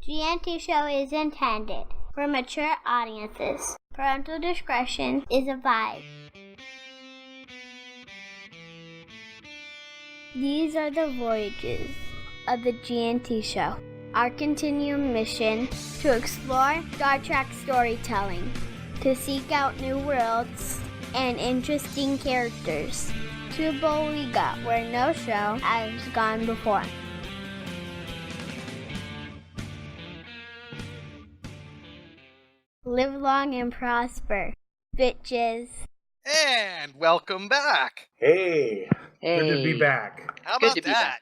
GNT Show is intended for mature audiences. Parental discretion is advised. These are the voyages of the GNT Show. Our continuing mission to explore Star Trek storytelling, to seek out new worlds and interesting characters, to boldly go where no show has gone before. Live long and prosper, bitches. And welcome back. Hey. Good to be back. How about that?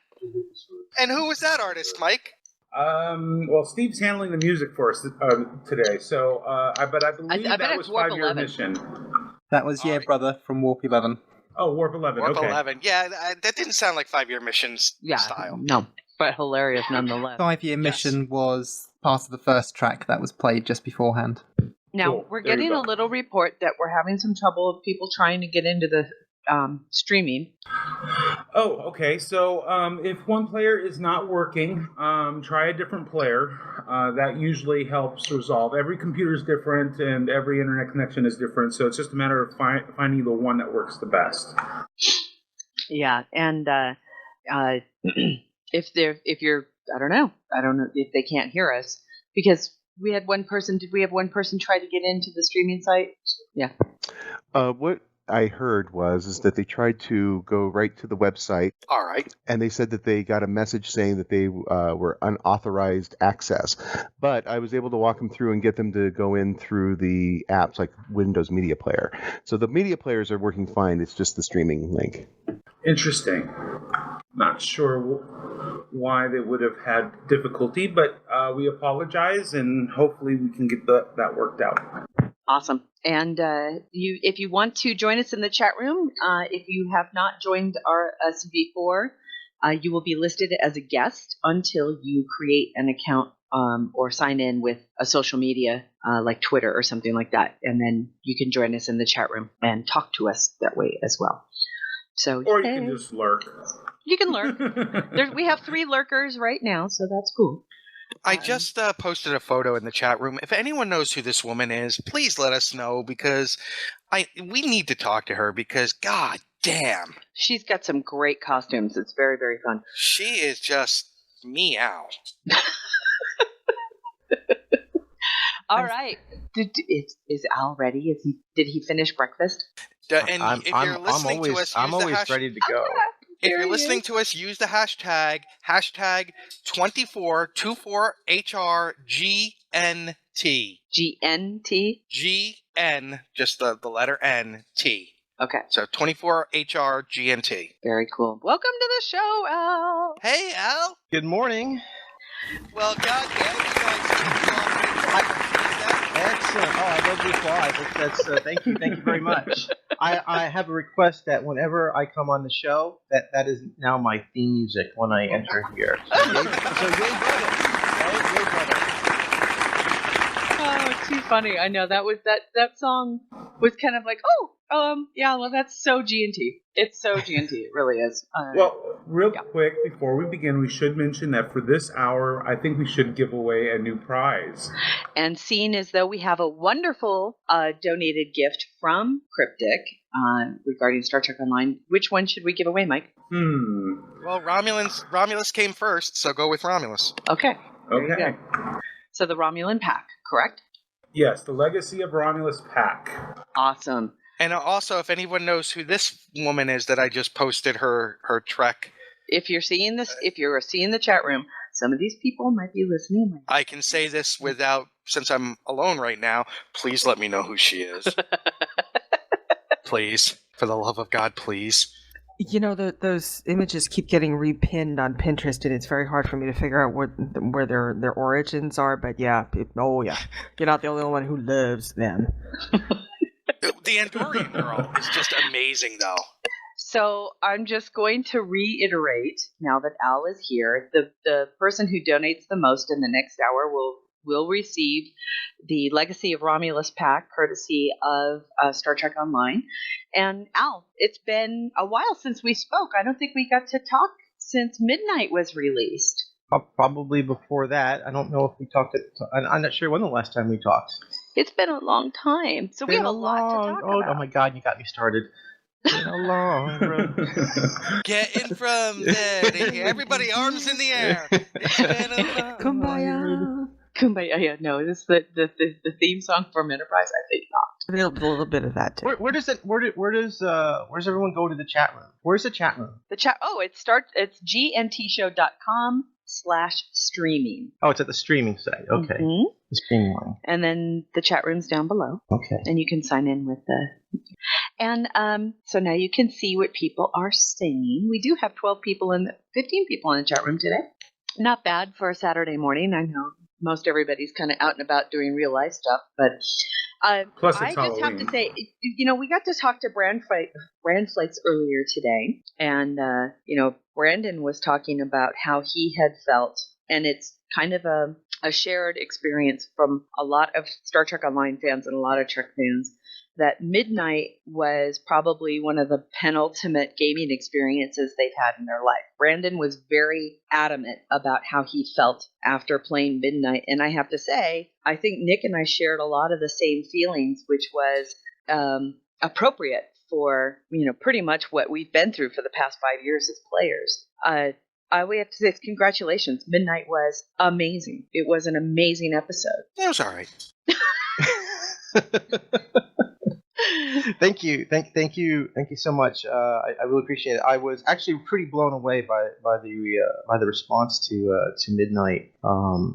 And who was that artist, Mike? Well, Steve's handling the music for us today, so but I believe that was 5 Year Mission. That was Brother from Warp 11. Oh, Warp 11. Warp okay. 11. Yeah, that didn't sound like 5 Year Mission's style. No, but hilarious nonetheless. 5 Year Mission was part of the first track that was played just beforehand. Now, Cool. we're There you getting go. a little report that we're having some trouble with people trying to get into the streaming. Oh, okay. So if one player is not working, try a different player. That usually helps resolve. Every computer is different, and every internet connection is different. So it's just a matter of finding the one that works the best. Yeah, and if you're, I don't know if they can't hear us, because we had one person. Did we have one person try to get into the streaming site? Yeah. What I heard is that they tried to go right to the website. All right. And they said that they got a message saying that they were unauthorized access. But I was able to walk them through and get them to go in through the apps like Windows Media Player. So the media players are working fine. It's just the streaming link. Interesting. Not sure why they would have had difficulty, but we apologize, and hopefully we can get that worked out. Awesome. And if you want to join us in the chat room, if you have not joined us before, you will be listed as a guest until you create an account or sign in with a social media like Twitter or something like that. And then you can join us in the chat room and talk to us that way as well. So, or you can just lurk. You can lurk. We have 3 lurkers right now, so that's cool. I just posted a photo in the chat room. If anyone knows who this woman is, please let us know, because we need to talk to her, because god damn. She's got some great costumes. It's very, very fun. She is just meow. All right. Is Al ready? Did he finish breakfast? And if you're listening to us, I'm always ready to go. If you're listening to us, use the hashtag 2424HRGNT. GNT? GN, just the letter N, T. Okay. So 24HRGNT. Very cool. Welcome to the show, Al. Hey, Al. Good morning. Well, goddamn, you guys. Excellent. Oh, I love the applause. That's thank you very much. I have a request that whenever I come on the show, that is now my theme music when I enter here. So yay, brother. Yay, brother. Oh, it's too funny. I know that song was kind of like, yeah, well, that's so GNT. It's so GNT. It really is. Well, real quick, before we begin, we should mention that for this hour, I think we should give away a new prize. And seeing as though we have a wonderful donated gift from Cryptic regarding Star Trek Online, which one should we give away, Mike? Well, Romulus came first, so go with Romulus. Okay. Okay. So the Romulan pack, correct? Yes, the Legacy of Romulus pack. Awesome. And also, if anyone knows who this woman is that I just posted her Trek. If you're seeing this, if you're seeing the chat room, some of these people might be listening. I can say this since I'm alone right now, please let me know who she is. Please. For the love of God, please. You know, those images keep getting repinned on Pinterest, and it's very hard for me to figure out where their origins are. But yeah, you're not the only one who loves them. The Andorian girl is just amazing, though. So I'm just going to reiterate, now that Al is here, the person who donates the most in the next hour will receive the Legacy of Romulus pack, courtesy of Star Trek Online. And Al, it's been a while since we spoke. I don't think we got to talk since Midnight was released. Probably before that. I don't know if we talked. I'm not sure when the last time we talked. It's been a long time, so we have a lot to talk about. Oh my God, you got me started. Been a long road. Getting from there to here. Everybody, arms in the air. It's been a long Kumbaya. Kumbaya. No, this is the theme song from Enterprise. I think not. A little bit of that too. Where's everyone go to the chat room? Where's the chat room? The chat. Oh, it's gntshow.com/streaming. Oh, it's at the streaming site. Okay, Mhm. the streaming line. And then the chat room's down below, Okay. and you can sign in with the. And so now you can see what people are saying. We do have 15 people in the chat room today. Not bad for a Saturday morning. I know most everybody's kind of out and about doing real life stuff, but Plus, I it's just have to Halloween. say, we got to talk to Brand Flights earlier today, and Brandon was talking about how he had felt, and it's kind of a shared experience from a lot of Star Trek Online fans and a lot of Trek fans, that Midnight was probably one of the penultimate gaming experiences they've had in their life. Brandon was very adamant about how he felt after playing Midnight, and I have to say, I think Nick and I shared a lot of the same feelings, which was appropriate for pretty much what we've been through for the past 5 years as players. We have to say congratulations. Midnight was amazing. It was an amazing episode. It was all right. Thank you so much. I really appreciate it. I was actually pretty blown away by the response to Midnight.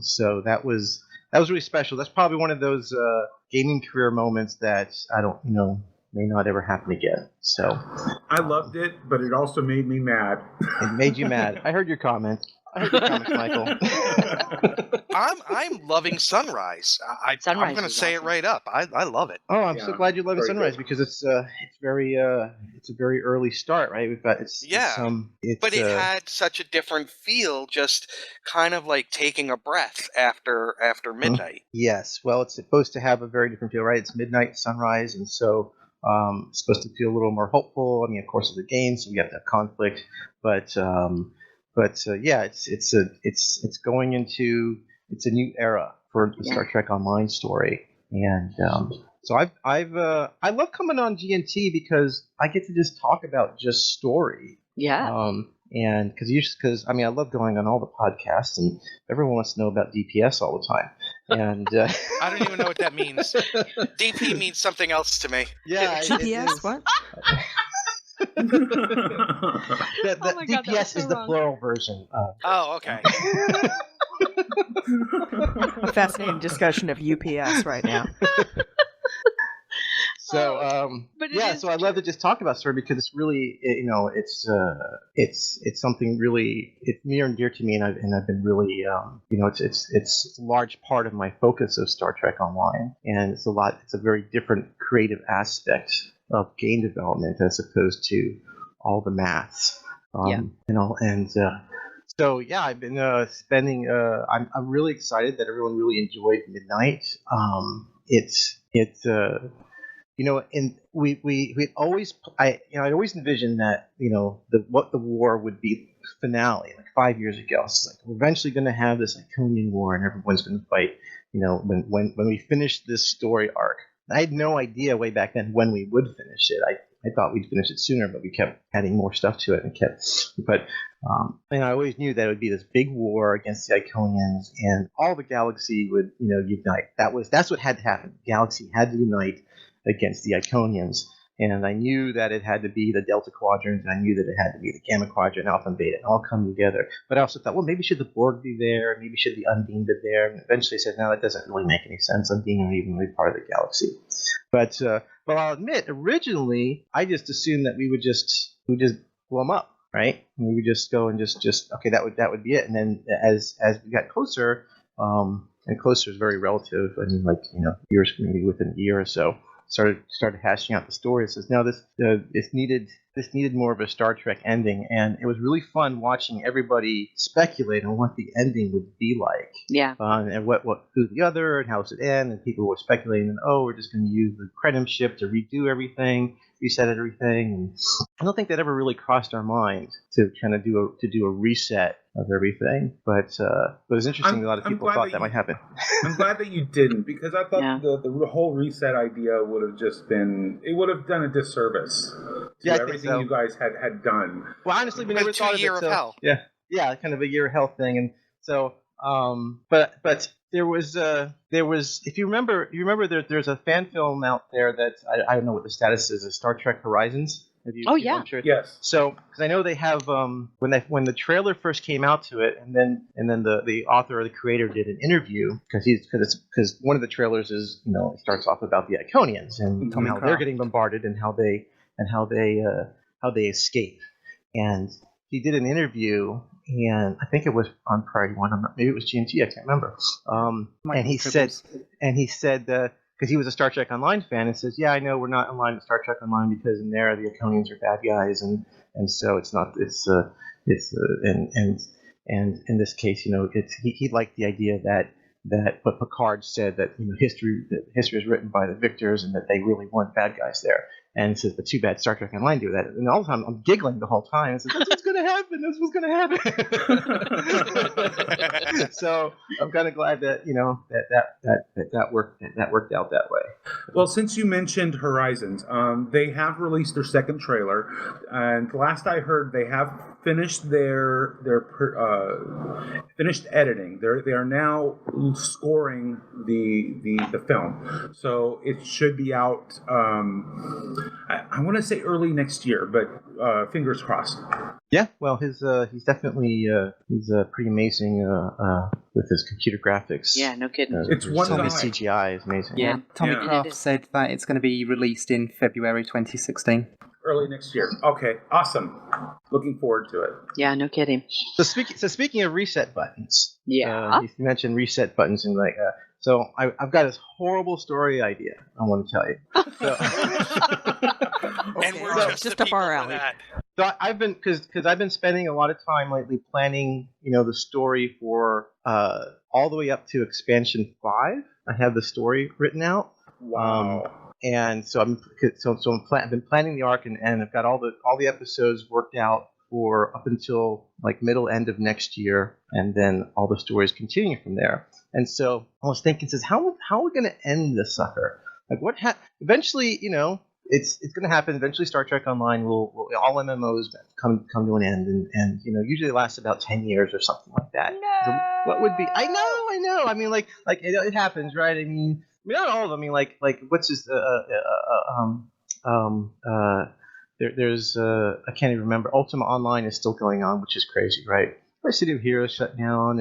So that was really special. That's probably one of those gaming career moments that I don't may not ever happen again. So I loved it, but it also made me mad. it made you mad. I heard your comments. Michael. I'm loving Sunrise. I'm Sunrise going to is say awesome. it right up. I love it. Oh, I'm Yeah, so glad you love very Sunrise good. because it's a very early start, right? We've got But it had such a different feel, just kind of like taking a breath after midnight. Yes, well, it's supposed to have a very different feel, right? It's midnight, sunrise, and so it's supposed to feel a little more hopeful. I mean, of course, it's a game, so we have that conflict, but yeah, it's going into a new era for the Star Trek Online story, and so I love coming on GNT because I get to just talk about just story. Yeah. And because I love going on all the podcasts, and everyone wants to know about DPS all the time. And I don't even know what that means. DP means something else to me. yeah, GPS? What? Oh my God, that was DPS so is the wrong. plural version. Oh, okay. A fascinating discussion of UPS right now. So But it yeah, is so I love to just talk about story because it's really it's something really it's near and dear to me, and I've been really it's a large part of my focus of Star Trek Online, and it's a very different creative aspect of game development as opposed to all the maths. So yeah, I've been spending. I'm really excited that everyone really enjoyed Midnight. And we always I always envisioned that what the war would be finale like 5 years ago. It's like we're eventually going to have this Iconian war and everyone's going to fight. When we finish this story arc. I had no idea way back then when we would finish it. I thought we'd finish it sooner, but we kept adding more stuff to it and I always knew that it would be this big war against the Iconians, and all the galaxy would, unite. That's what had to happen. The galaxy had to unite against the Iconians, and I knew that it had to be the Delta Quadrant, and I knew that it had to be the Gamma Quadrant, Alpha and Beta, and all come together. But I also thought, well, maybe should the Borg be there? Maybe should the Undine be there? And eventually I said, no, that doesn't really make any sense. Undine are even really part of the galaxy. But I'll admit, originally I just assumed that we would just blow them up, right? And we would just go and just okay, that would be it. And then as we got closer, and closer is very relative. I mean, years, maybe within a year or so, started hashing out the story. It says now this this needed more of a Star Trek ending, and it was really fun watching everybody speculate on what the ending would be like. Yeah. And who's the other, and how does it end, and people were speculating, we're just going to use the Krenim ship to redo everything, reset everything, and I don't think that ever really crossed our mind to kind of do a reset of everything, but it was interesting. A lot of people thought that might happen. I'm glad that you didn't, because I thought Yeah. the whole reset idea would have just been, it would have done a disservice to everything you guys had done. Well, honestly, we never thought of it. Year of hell. Yeah, kind of a year of hell thing, and so but there was if you remember there's a fan film out there that I don't know what the status is, Star Trek Horizons. Yeah. Yes. So, because I know they have when the trailer first came out to it, and then the author or the creator did an interview because one of the trailers is it starts off about the Iconians and how they're getting bombarded and how they escape, and he did an interview, and I think it was on Priority One. Maybe it was GMT. I can't remember. And he said because he was a Star Trek Online fan, and says, "Yeah, I know we're not online with Star Trek Online because in there the Iconians are bad guys, and so it's not and in this case, he liked the idea that what Picard said, that history is written by the victors and that they really weren't bad guys there." And says, "But too bad Star Trek Online do that." And all the time I'm giggling the whole time. I said, "That's what's going to happen. That's what's going to happen." So I'm kind of glad that that worked out that way. Well, since you mentioned Horizons, they have released their second trailer, and last I heard, they have finished finished editing. They are now scoring the film, so it should be out. I want to say early next year, but fingers crossed. Yeah, well, he's definitely pretty amazing with his computer graphics. Yeah, no kidding. It's one guy. His CGI is amazing. Yeah. Tommy Yeah. Kraft said that it's going to be released in February 2016. Early next year. Okay, awesome. Looking forward to it. Yeah, no kidding. So speaking of reset buttons, Yeah. you mentioned reset buttons and so I've got this horrible story idea I want to tell you. So, And we're So, just just the up our people for alley. that. So I've been because I've been spending a lot of time lately planning, the story for all the way up to expansion 5. I have the story written out. Wow. And so I've been planning the arc, and I've got all the episodes worked out for up until like middle end of next year, and then all the stories continuing from there. And so I was thinking, how are we going to end this sucker? Like eventually, it's going to happen. Eventually, Star Trek Online will all MMOs come to an end, and usually it lasts about 10 years or something like that. No. So what would be? I know. I mean, like it happens, right? I mean, not all of them. I mean, like what's his there's I can't even remember. Ultima Online is still going on, which is crazy, right? City of Heroes shut down,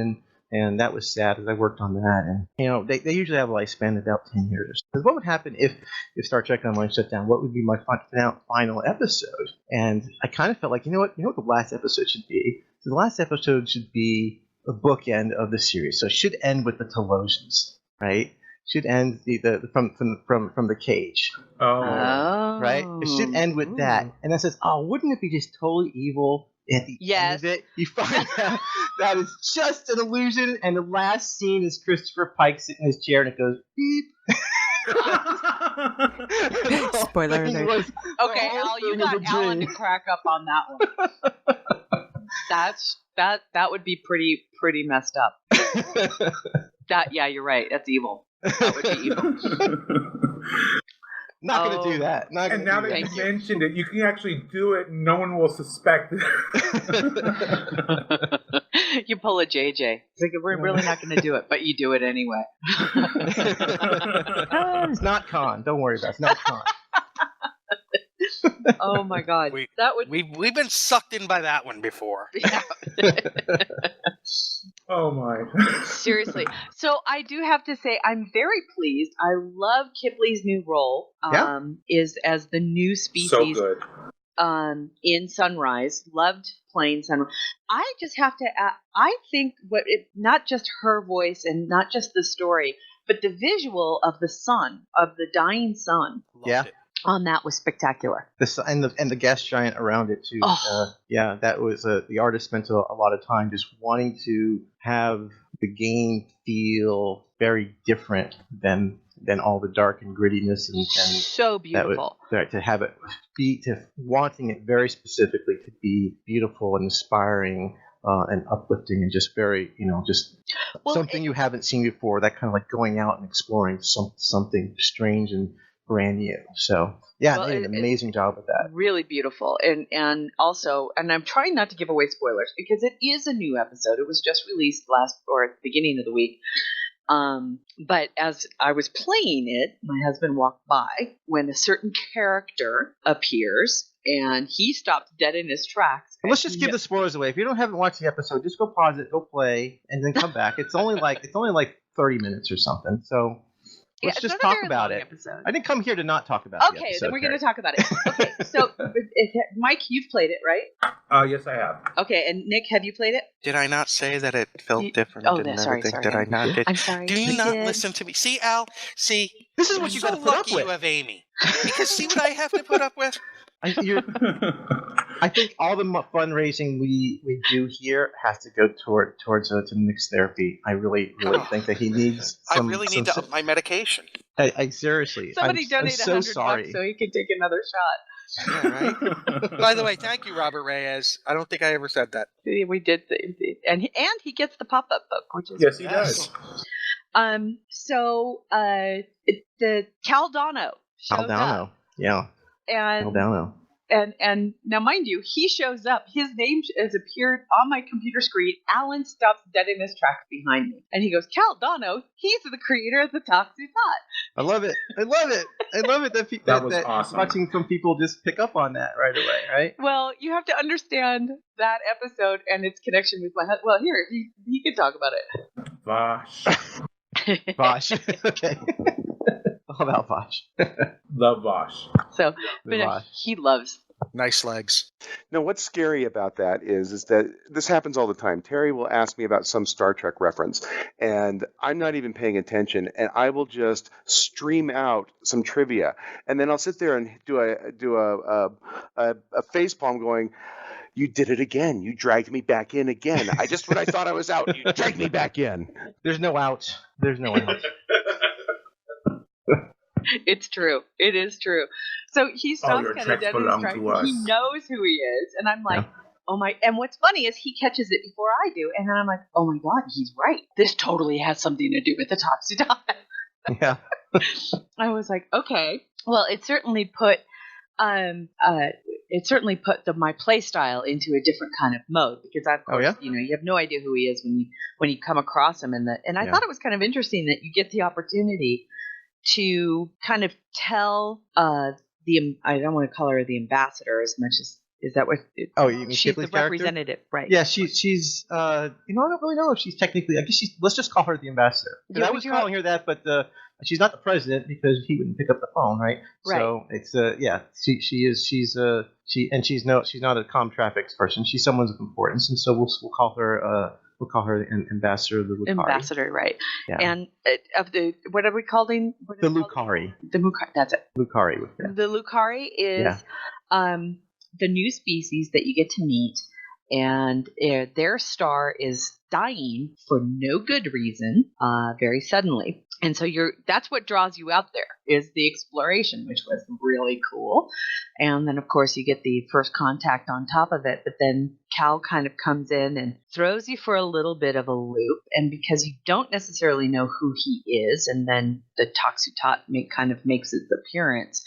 and that was sad as I worked on that. And they usually have a lifespan of about 10 years. Because what would happen if Star Trek Online shut down? What would be my final episode? And I kind of felt like, what the last episode should be? So the last episode should be a bookend of the series. So it should end with the Telosians, right? Should end from the cage. Oh. Right? It should end with that. And then says, wouldn't it be just totally evil at the end of it? You find out that is just an illusion, and the last scene is Christopher Pike sitting in his chair, and it goes beep. Spoiler alert. Okay, Al, you got Alan to crack up on that one. That would be pretty messed up. You're right. That's evil. That would be evil. Not going to do that. And now that you mentioned it, you can actually do it and no one will suspect it. You pull a JJ. It's like, we're really not going to do it, but you do it anyway. It's not Khan. Don't worry about it. It's not Khan. Oh my God. We've been sucked in by that one before. Yeah. Oh my. Seriously. So I do have to say I'm very pleased. I love Kipley's new role. Is as the new species. So good. In Sunrise. Loved playing Sunrise. I just have to I think not just her voice and not just the story, but the visual of the sun, of the dying sun. Yeah. on that was spectacular. And the gas giant around it too. Oh. Yeah, that was the artist spent a lot of time just wanting to have the game feel very different than all the dark and grittiness and So beautiful. to have it be wanting it very specifically to be beautiful and inspiring and uplifting and just very something you haven't seen before. That kind of like going out and exploring something strange and brand new. So yeah, they did an amazing job with that. Really beautiful, and also, and I'm trying not to give away spoilers because it is a new episode. It was just released at the beginning of the week. But as I was playing it, my husband walked by when a certain character appears, and he stopped dead in his tracks. Let's just give the spoilers away. If you haven't watched the episode, just go pause it, go play, and then come back. It's only like 30 minutes or something. So let's just talk about it. Episode. I didn't come here to not talk about the episode. Okay, then we're going to talk about it. Okay, so Mike, you've played it, right? Yes, I have. Okay, and Nick, have you played it? Did I not say that it felt different and sorry, everything? sorry. Did I not? I'm sorry. Do you not listen to me? See, Al? See, this is what you got to put up with. You have Amy. Because see what I have to put up with? I think all the fundraising we do here has to go towards to Nick's therapy. I really think that he needs I really need to up my medication. I seriously. Somebody donate $100 so he can take another shot. Yeah, right? By the way, thank you, Robert Reyes. I don't think I ever said that. We did, and he gets the pop-up book, which is yes, he does. So the Caldano shows up. Yeah. And Caldano. And now, mind you, he shows up. His name has appeared on my computer screen. Alan stops dead in his tracks behind me, and he goes, "Caldano, he's the creator of the Toxic Tot." I love it. I love it that was awesome. Watching some people just pick up on that right away, right? Well, you have to understand that episode and its connection with my husband. Well, here he can talk about it. Vosh. Vosh. Okay. All about Vosh. Love Vosh. So, but he loves. Nice legs. No, what's scary about that is that this happens all the time. Terry will ask me about some Star Trek reference, and I'm not even paying attention, and I will just stream out some trivia, and then I'll sit there and do a facepalm going, "You did it again. You dragged me back in again. When I thought I was out, you dragged me back in." There's no out. There's no out. It's true. It is true. So he stops kind of dead in his tracks. He knows who he is, and I'm like, oh my! And what's funny is he catches it before I do, and then I'm like, oh my god, he's right. This totally has something to do with the Toxic Tot. Yeah. I was like, okay. Well, it certainly put my play style into a different kind of mode because of course, you have no idea who he is when you come across him and I thought it was kind of interesting that you get the opportunity to kind of tell I don't want to call her the ambassador as much as is that what you mean she's the character? representative, right? Yeah, she's I don't really know if she's technically, I guess let's just call her the ambassador. I was calling her that, but she's not the president because he wouldn't pick up the phone, right? So it's she's not a comm traffics person. She's someone of importance, and so we'll call her the ambassador of the Lukari. Ambassador, right? Yeah. And of the what are we calling the Lukari? The Lukari. That's it. Lukari. Yeah. The Lukari is the new species that you get to meet, and their star is dying for no good reason, very suddenly. And so that's what draws you out there is the exploration, which was really cool. And then, of course, you get the first contact on top of it. But then Cal kind of comes in and throws you for a little bit of a loop. And because you don't necessarily know who he is, and then the Toxic Tot kind of makes its appearance,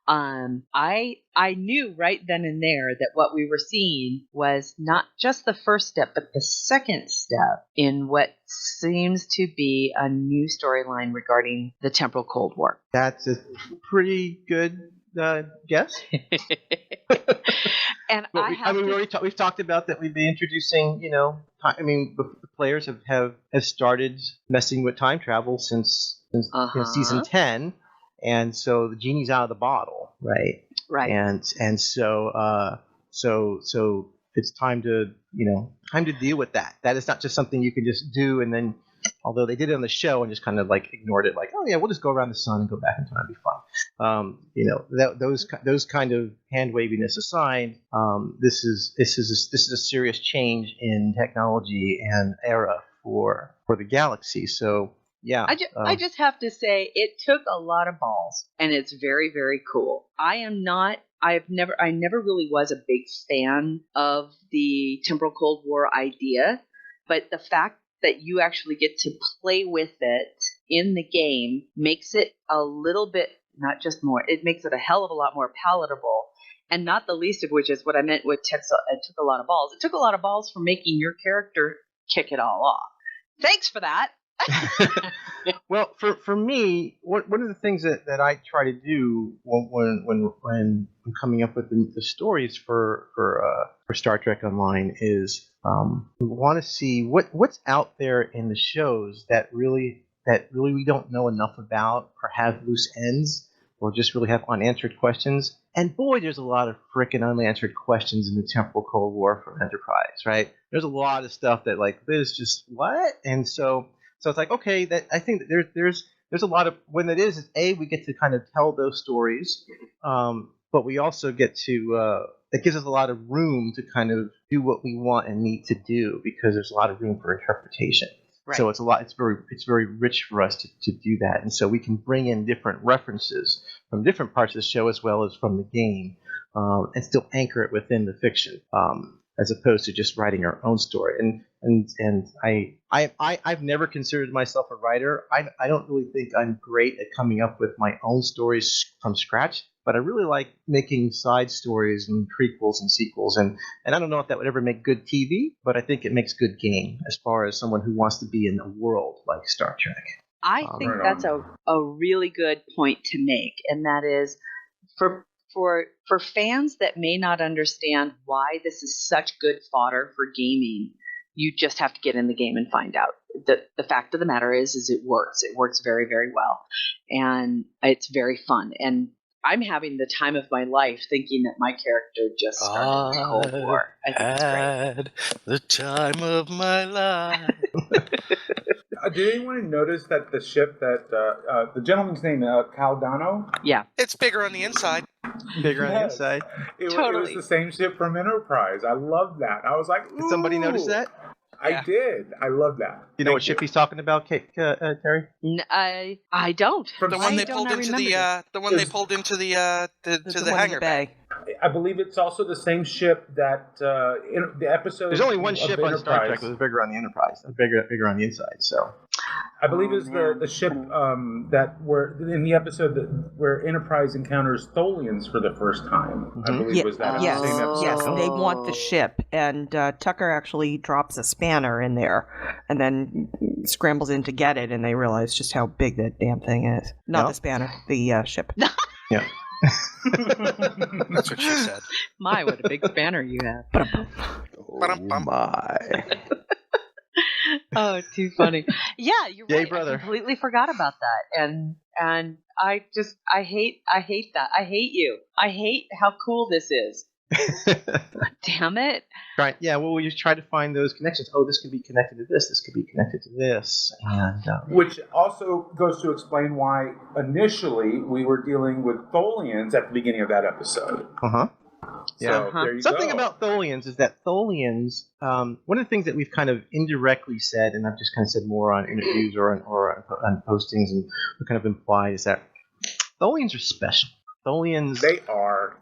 I knew right then and there that what we were seeing was not just the first step, but the second step in what seems to be a new storyline regarding the temporal Cold War. That's a pretty good guess. And we've talked about that. We've been introducing, the players have started messing with time travel since season 10. And so the genie's out of the bottle, right? Right. And so it's time to deal with that. That is not just something you can just do and then Although they did it on the show and just kind of like ignored it, like, oh yeah, we'll just go around the sun and go back in time, it'll be fun. Those kind of hand waviness aside, this is a serious change in technology and era for the galaxy. So yeah, I just have to say it took a lot of balls, and it's very, very cool. I never really was a big fan of the temporal Cold War idea, but the fact that you actually get to play with it in the game makes it a little bit, not just more, it makes it a hell of a lot more palatable. And not the least of which is what I meant with it took a lot of balls. It took a lot of balls for making your character kick it all off. Thanks for that. Well, for me, one of the things that I try to do when I'm coming up with the stories for Star Trek Online is we want to see what's out there in the shows that really we don't know enough about, or have loose ends, or just really have unanswered questions. And boy, there's a lot of frickin' unanswered questions in the Temporal Cold War for Enterprise, right? There's a lot of stuff that like there's just what, and so it's like, okay, that I think that there's a lot of, when it is we get to kind of tell those stories, but we also get to it gives us a lot of room to kind of do what we want and need to do, because there's a lot of room for interpretation. Right. So it's very rich for us to do that, and so we can bring in different references from different parts of the show as well as from the game, and still anchor it within the fiction, as opposed to just writing our own story. And I've never considered myself a writer. I don't really think I'm great at coming up with my own stories from scratch, but I really like making side stories and prequels and sequels. And I don't know if that would ever make good TV, but I think it makes good game as far as someone who wants to be in a world like Star Trek. I think that's a really good point to make, and that is for fans that may not understand why this is such good fodder for gaming, you just have to get in the game and find out. The fact of the matter is it works. It works very, very well, and it's very fun. And I'm having the time of my life thinking that my character just started the Cold War. I think it's great. The time of my life. Did anyone notice that the ship that the gentleman's name, Caldano? Yeah. It's bigger on the inside. Bigger on the inside. It Totally. was the same ship from Enterprise. I love that. I was like, ooh. Did somebody notice that? I did. I love that. You know what ship he's talking about, Terry? I don't. The one they Why pulled don't I into remember the one they pulled into the hangar bay. I believe it's also the same ship that in the episode. There's only one of ship on Star Trek Enterprise. that was bigger on the Enterprise, bigger on the inside. So I believe it's the ship that were in the episode where Enterprise encounters Tholians for the first time. I believe was that yes, the same episode. yes, they want the ship, and Tucker actually drops a spanner in there, and then scrambles in to get it, and they realize just how big that damn thing is. Not the spanner, the ship. yeah. That's what she said. My, what a big spanner you have. Oh my. Oh, too funny. Yeah, you're Yay, right. brother. I completely forgot about that. And I hate that. I hate you. I hate how cool this is. Damn it. Right. Yeah. Well, we just try to find those connections. Oh, this could be connected to this. This could be connected to this. And Which also goes to explain why initially we were dealing with Tholians at the beginning of that episode. Yeah. So, there you Something go. about Tholians is that Tholians, one of the things that we've kind of indirectly said, and I've just kind of said more on interviews or on postings, and we kind of implied, is that Tholians are special. Tholians, They are.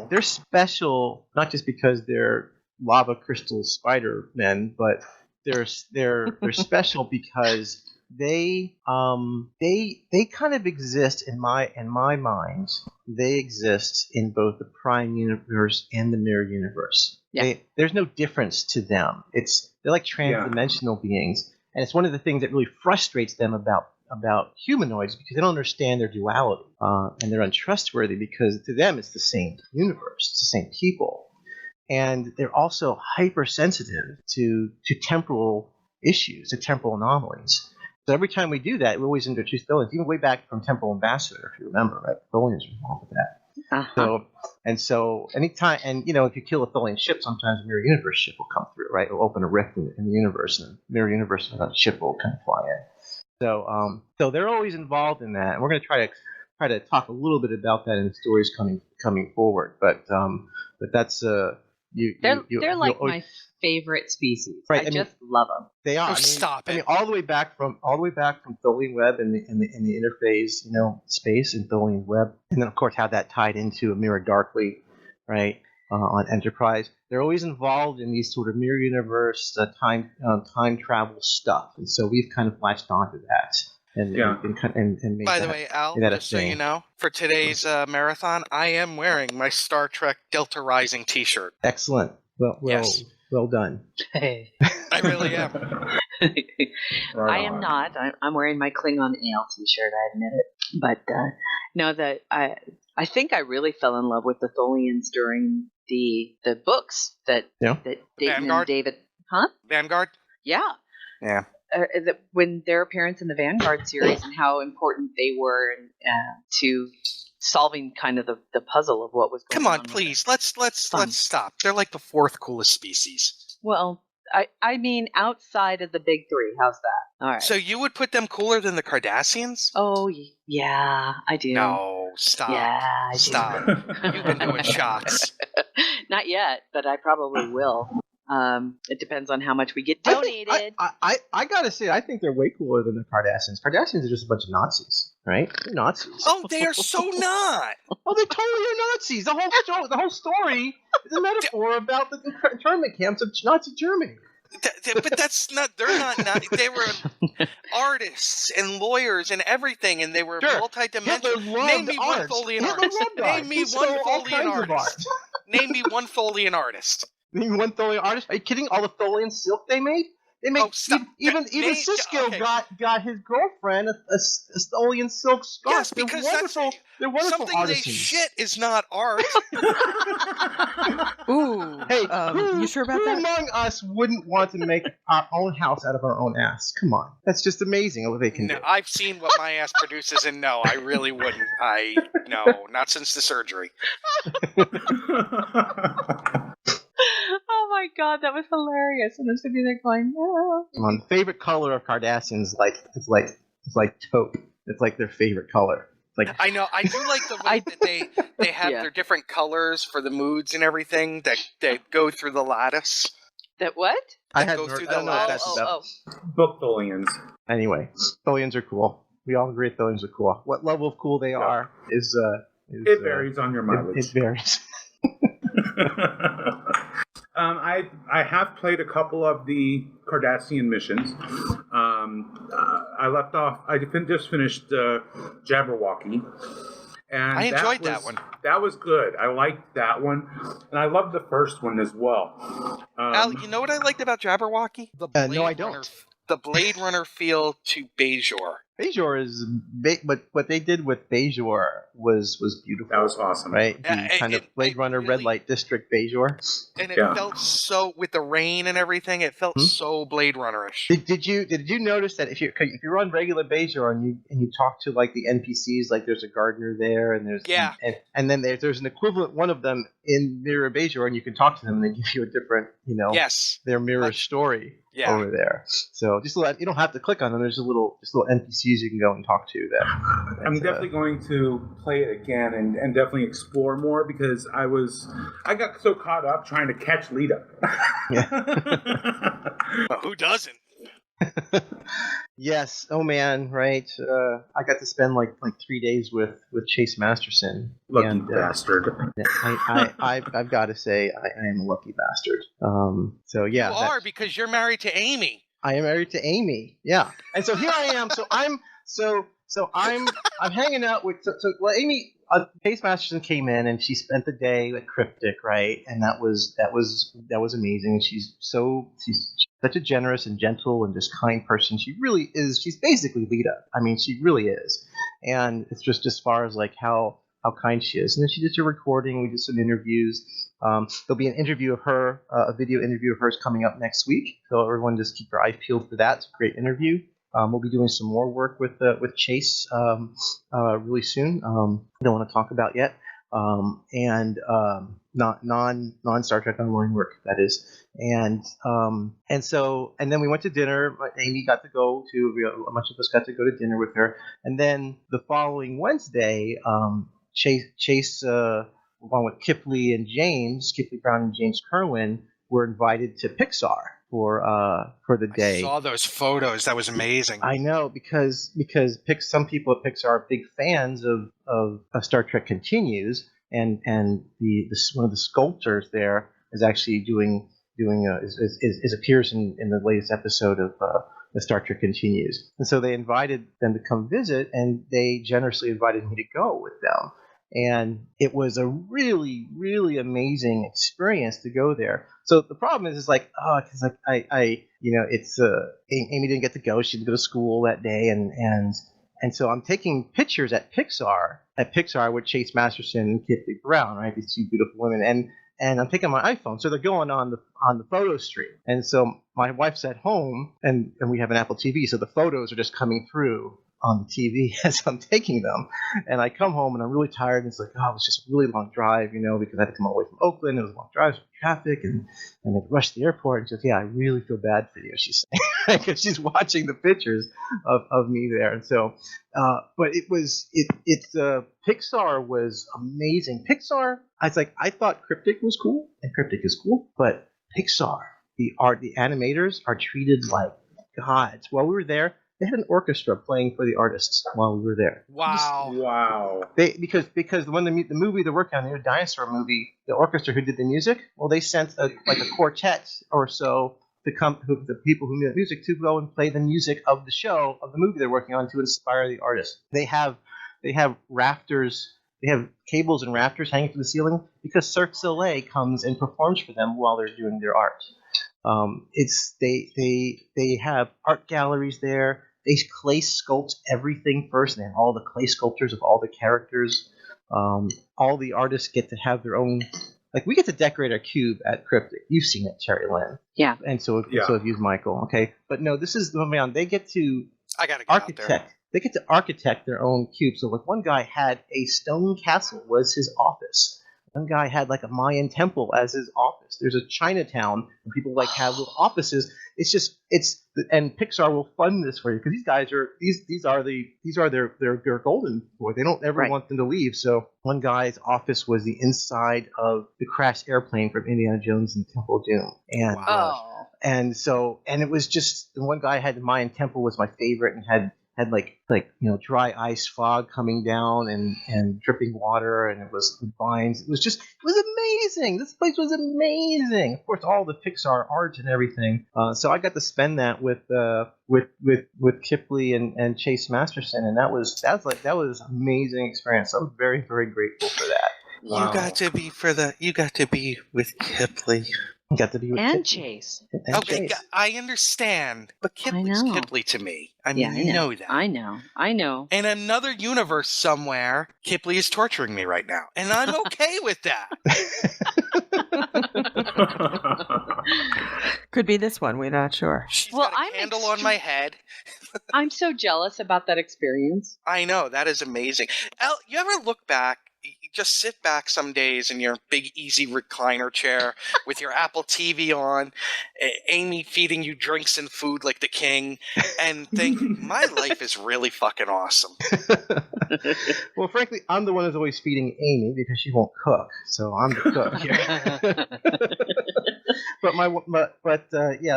they're special not just because they're lava crystal spider men, but they're special because they kind of exist in my mind. They exist in both the Prime universe and the Mirror universe. Yeah. There's no difference to them. They're like transdimensional beings, and it's one of the things that really frustrates them about humanoids, because they don't understand their duality, and they're untrustworthy because to them it's the same universe, it's the same people, and they're also hypersensitive to temporal issues, to temporal anomalies. So every time we do that, we always introduce Tholians, even way back from Temporal Ambassador, if you remember, right? Tholians are involved with that. Uh-huh. So anytime, and if you kill a Tholian ship, sometimes a mirror universe ship will come through, right? It'll open a rift in the universe, and the mirror universe ship will kind of fly in. So they're always involved in that, and we're going to try to talk a little bit about that in the stories coming forward. But that's They're like my favorite species. Right, I just love them. They are. Stop it. I mean, all the way back from Tholian Web in the interphase, space in Tholian Web, and then of course how that tied into a Mirror Darkly, right, on Enterprise. They're always involved in these sort of mirror universe, time travel stuff, and so we've kind of latched onto that. And made By the that, way, Al, made that a just so you thing. know, for today's marathon, I am wearing my Star Trek Delta Rising T-shirt. Excellent. Yes. Well done. Hey. I really am. Right I am on. not. I'm wearing my Klingon Ale T-shirt. I admit it. But no, that I think I really fell in love with the Tholians during the books that Dayton Vanguard? and David. Huh? Vanguard? Yeah. Yeah. When their appearance in the Vanguard series and how important they were to solving kind of the puzzle of what was going on. Come on, please. Let's stop. They're like the fourth coolest species. Well, I mean, outside of the big three. How's that? All right. So you would put them cooler than the Cardassians? Oh, yeah, I do. No, stop. Yeah, I do. Stop. You've been doing shots. Not yet, but I probably will. It depends on how much we get donated. I gotta say, I think they're way cooler than the Cardassians. Cardassians are just a bunch of Nazis, right? They're Nazis. Oh, they are so not. Oh, they totally are Nazis. The whole story is a metaphor about the internment camps of Nazi Germany. But that's not. They're not. They were artists and lawyers and everything, and they were multi-dimensional. Name me one Tholian artist. Name me one Tholian artist. Name me one Tholian artist. Name one Tholian artist. Are you kidding? All the Tholian silk they made. They make even Sisko got his girlfriend a Tholian silk scarf. Yes, because they're wonderful something artisans. they shit is not art. Ooh. Hey, you sure about who that? among us wouldn't want to make our own house out of our own ass? Come on, that's just amazing what they can do. I've seen what my ass produces, and no, I really wouldn't. No, not since the surgery. Oh my god, that was hilarious! And I'm sitting there going, "No." My favorite color of Cardassians is like taupe. It's like their favorite color. It's like I know. I do like the way that they have their different colors for the moods and everything that go through the lattice. That what? I Go through the don't know what that's Oh, about. Book Tholians. Anyway, Tholians are cool. We all agree Tholians are cool. What level of cool they are is It varies on your mileage. It varies. I have played a couple of the Cardassian missions. I left off. I just finished Jabberwocky, and I enjoyed that one. That was good. I liked that one, and I loved the first one as well. Al, you know what I liked about Jabberwocky? The no, I don't. Runner, the Blade Runner feel to Bajor. Bajor is but what they did with Bajor was beautiful. That was awesome, right? The kind of Blade Runner really, Red Light District Bajor, and it felt so with the rain and everything. It felt so Blade Runner-ish. Did you notice that if you run regular Bajor and you talk to like the NPCs, like there's a gardener there, and there's and then there's an equivalent one of them in Mirror Bajor, and you can talk to them, and they give you a different their mirror story over there. So just you don't have to click on them. There's just little NPCs you can go and talk to. I'm definitely going to play it again and definitely explore more because I got so caught up trying to catch Lita. Well, who doesn't? Yes. Oh man. Right. I got to spend like 3 days with Chase Masterson. Lucky bastard. I've got to say I am a lucky bastard. So yeah. You are because you're married to Amy. I am married to Amy. Yeah. And so here I am. So I'm hanging out with Amy. Chase Masterson came in and she spent the day at Cryptic, right? And that was amazing. She's such a generous and gentle and just kind person. She really is. She's basically Lita. I mean, she really is. And it's just as far as like how kind she is. And then she did a recording. We did some interviews. There'll be an interview of her, a video interview of hers coming up next week. So everyone just keep your eyes peeled for that. It's a great interview. We'll be doing some more work with Chase really soon. I don't want to talk about yet. and not non Star Trek Online work, that is. And then we went to dinner. Amy got to go to. A bunch of us got to go to dinner with her. And then the following Wednesday, Chase along with Kipley Brown and James Kerwin, were invited to Pixar for the day. I saw those photos. That was amazing. I know, because some people at Pixar are big fans of Star Trek Continues, and one of the sculptors there is actually appears in the latest episode of the Star Trek Continues, and so they invited them to come visit, and they generously invited me to go with them. And it was a really, really amazing experience to go there. So the problem is like, because Amy didn't get to go. She didn't go to school that day, and so I'm taking pictures at Pixar with Chase Masterson and Kipley Brown, right? These two beautiful women, and I'm taking my iPhone, so they're going on the photo stream. And so my wife's at home, and we have an Apple TV, so the photos are just coming through on the TV as I'm taking them. And I come home and I'm really tired, and it's like, it was just a really long drive, because I had to come all the way from Oakland. It was a long drive with traffic, and I rushed to the airport. And she says, I really feel bad for you, she's saying, because she's watching the pictures of me there. And so, but Pixar was amazing. Pixar, I thought Cryptic was cool, and Cryptic is cool, but Pixar, the animators are treated like gods. While we were there, they had an orchestra playing for the artists while we were there. Wow! Because when the movie they're working on, the dinosaur movie, the orchestra who did the music, well, they sent a quartet or so to come, the people who knew the music, to go and play the music of the show, of the movie they're working on, to inspire the artists. They have rafters. They have cables and rafters hanging from the ceiling because Cirque du Soleil comes and performs for them while they're doing their art. They have art galleries there. They clay sculpt everything first, and all the clay sculptures of all the characters. All the artists get to have their own. Like, we get to decorate our cube at Cryptic. You've seen it, Cherry Lynn. Yeah. And so have you, Michael. Okay, but no, this is they get to. I gotta get out there. They get to architect their own cube. So, like, one guy had a stone castle was his office. One guy had like a Mayan temple as his office. There's a Chinatown where people have little offices. And Pixar will fund this for you because these guys are their golden boy. They don't ever want them to leave. So one guy's office was the inside of the crashed airplane from Indiana Jones and Temple of Doom. And and it was just, one guy had the Mayan temple was my favorite, and had dry ice fog coming down and dripping water, and it was vines. It was amazing. This place was amazing. Of course, all the Pixar art and everything. So I got to spend that with Kipley and Chase Masterson, and that was an amazing experience. I was very, very grateful for that. Wow. You got to be with Kipley. Got to be with and Kipley. Chase. Okay, I understand, but Kipley's Kipley to me. I mean, you know that. I know. In another universe somewhere, Kipley is torturing me right now, and I'm okay with that. Could be this one. We're not sure. She's got a candle on my head. I'm so jealous about that experience. I know, that is amazing. Elle, you ever look back? You just sit back some days in your big, easy recliner chair with your Apple TV on, Amy feeding you drinks and food like the king, and think, my life is really fucking awesome. Well, frankly, I'm the one who's always feeding Amy because she won't cook, so I'm the cook here.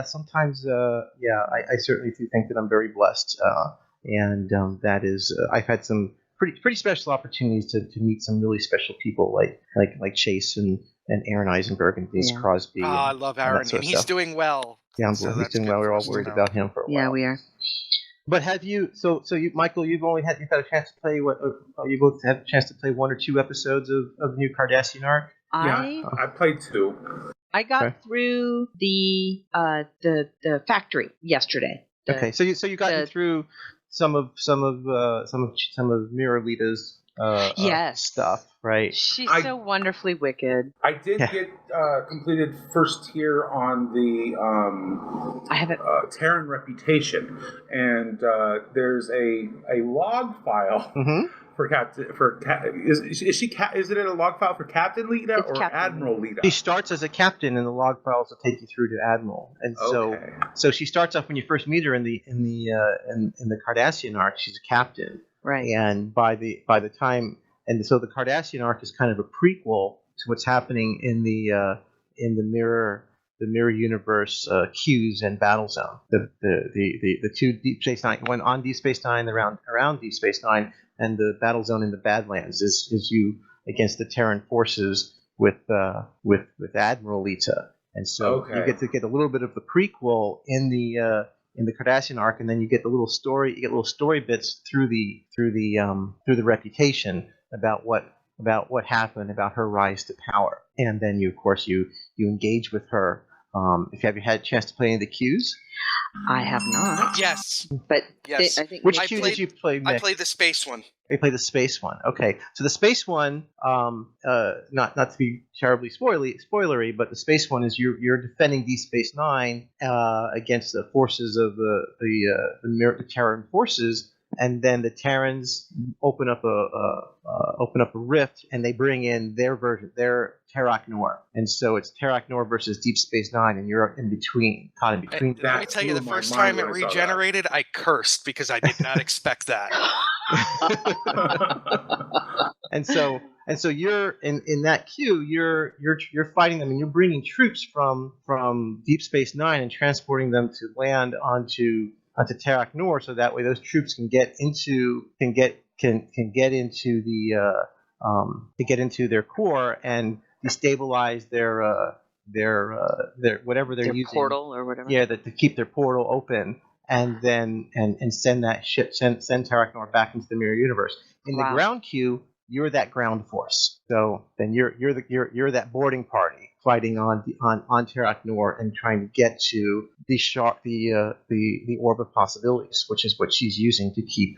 Sometimes, I certainly do think that I'm very blessed, and that is, I've had some pretty special opportunities to meet some really special people like Chase and Aaron Eisenberg and Denise Crosby. Oh, I love Aaron, and he's doing well. Yeah, he's doing well. We're all worried about him for a while. Yeah, we are. But have you? So you, Michael, you've had a chance to play you both had a chance to play 1 or 2 episodes of New Cardassian Arc? I played 2. I got through the factory yesterday. Okay, so you got through some of Miralita's stuff, right? She's so wonderfully wicked. I did get completed first tier on the I haven't Terran Reputation, and there's a log file Is she is it in a log file for Captain Lita or Captain. Admiral Lita? She starts as a captain, and the log files will take you through to admiral. And so she starts off when you first meet her in the Cardassian arc. She's a captain, right? And by the time, and so the Cardassian arc is kind of a prequel to what's happening in the mirror universe queues and Battlezone. The two Deep Space Nine, one on Deep Space Nine, around Deep Space Nine, and the Battlezone in the Badlands is you against the Terran forces with Admiral Lita. And so you get to get a little bit of the prequel in the Cardassian arc, and then you get little story bits through the Reputation about what happened, about her rise to power. And then you engage with her. If you had a chance to play any of the queues? I have not. Yes. But yes. I think Which queue did you play, Nick? I played the space one. You played the space one. Okay. So the space one, not to be terribly spoilery, but the space one is you're defending Deep Space Nine against the forces of the Terran forces. And then the Terrans open up a rift, and they bring in their version, their Terok Nor. And so it's Terok Nor versus Deep Space Nine, and you're caught in between. Let me tell you, the first time it regenerated, I cursed because I did not expect that. and so you're in that queue. You're fighting them, and you're bringing troops from Deep Space Nine and transporting them to land onto Terok Nor, so that way those troops can get into their core and destabilize their whatever they're using, portal or whatever. Yeah, to keep their portal open, and then send that ship send Terok Nor back into the mirror universe. In the ground queue, you're that ground force. So then you're that boarding party fighting on Terok Nor and trying to get to the orb of possibilities, which is what she's using to keep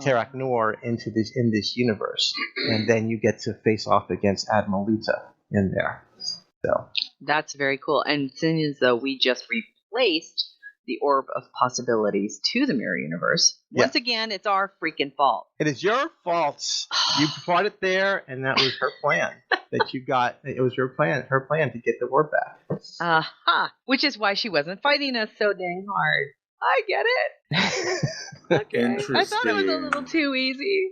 Terok Nor in this universe, and then you get to face off against Admiral Lita in there. So that's very cool. And seeing as though we just replaced the orb of possibilities to the mirror universe, once again, it's our freaking fault. It is your fault. You brought it there, and that was her plan. That you got. It was her plan to get the orb back. Which is why she wasn't fighting us so dang hard. I get it. Okay. I thought it was a little too easy.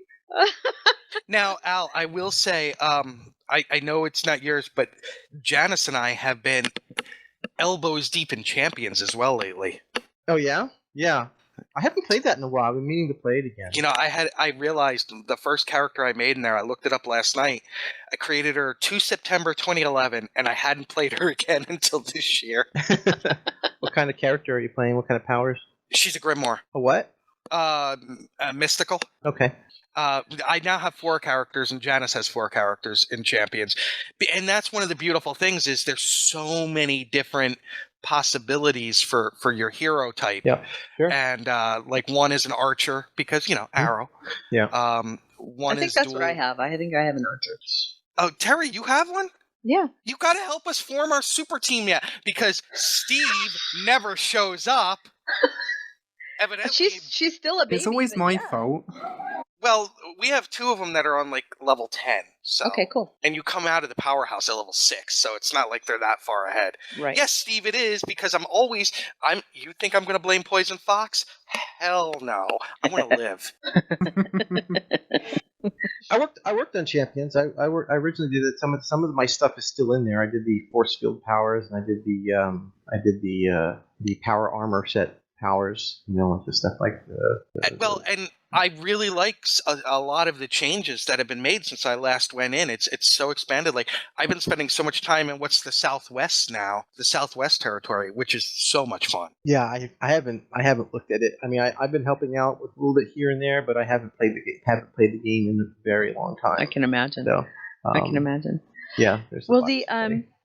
Now, Al, I will say, I know it's not yours, but Janice and I have been elbows deep in Champions as well lately. Oh yeah? Yeah. I haven't played that in a while. I've been meaning to play it again. You know, I realized the first character I made in there, I looked it up last night. I created her 2 September 2011, and I hadn't played her again until this year. What kind of character are you playing? What kind of powers? She's a Grimoire. A what? Mystical. Okay. I now have 4 characters, and Janice has 4 characters in Champions. And that's one of the beautiful things is there's so many different possibilities for your hero type. Yeah, sure. And like one is an archer because, arrow. Yeah. One I think that's what I have. I think I have an archer. Oh, Terry, you have one? Yeah. You got to help us form our super team yet because Steve never shows up. Evidently, she's still a baby. It's always my fault. Well, we have 2 of them that are on like level 10. So. Okay, cool. And you come out of the powerhouse at level 6, so it's not like they're that far ahead. Right. Yes, Steve, it is because you think I'm going to blame Poison Fox? Hell no. I want to live. I worked on Champions. I originally did it. Some of my stuff is still in there. I did the force field powers, and I did the power armor set powers, the stuff like well, and I really like a lot of the changes that have been made since I last went in. It's so expanded. Like I've been spending so much time in what's the Southwest now, the Southwest territory, which is so much fun. Yeah, I haven't looked at it. I mean, I've been helping out with a little bit here and there, but I haven't played the game in a very long time. I can imagine. So, I can imagine. Yeah.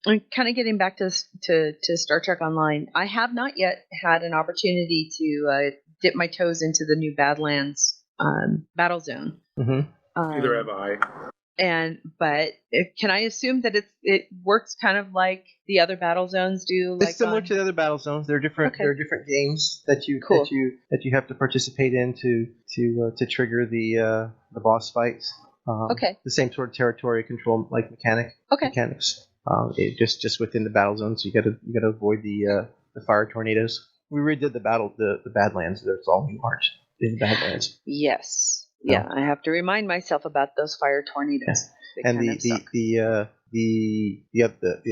Kind of getting back to Star Trek Online, I have not yet had an opportunity to dip my toes into the new Badlands Battlezone. Mm-hmm. Neither have I. But can I assume that it works kind of like the other battle zones do? It's similar to the other battle zones. There are different. Okay. There are different games that you Cool. that you have to participate in to trigger the boss fights. Okay. The same sort of territory control like mechanics. It just within the battle zones. So you gotta avoid the fire tornadoes. We redid the Badlands. There's all new art in the Badlands. Yes. Yeah, I have to remind myself about those fire tornadoes. They And kind of suck. the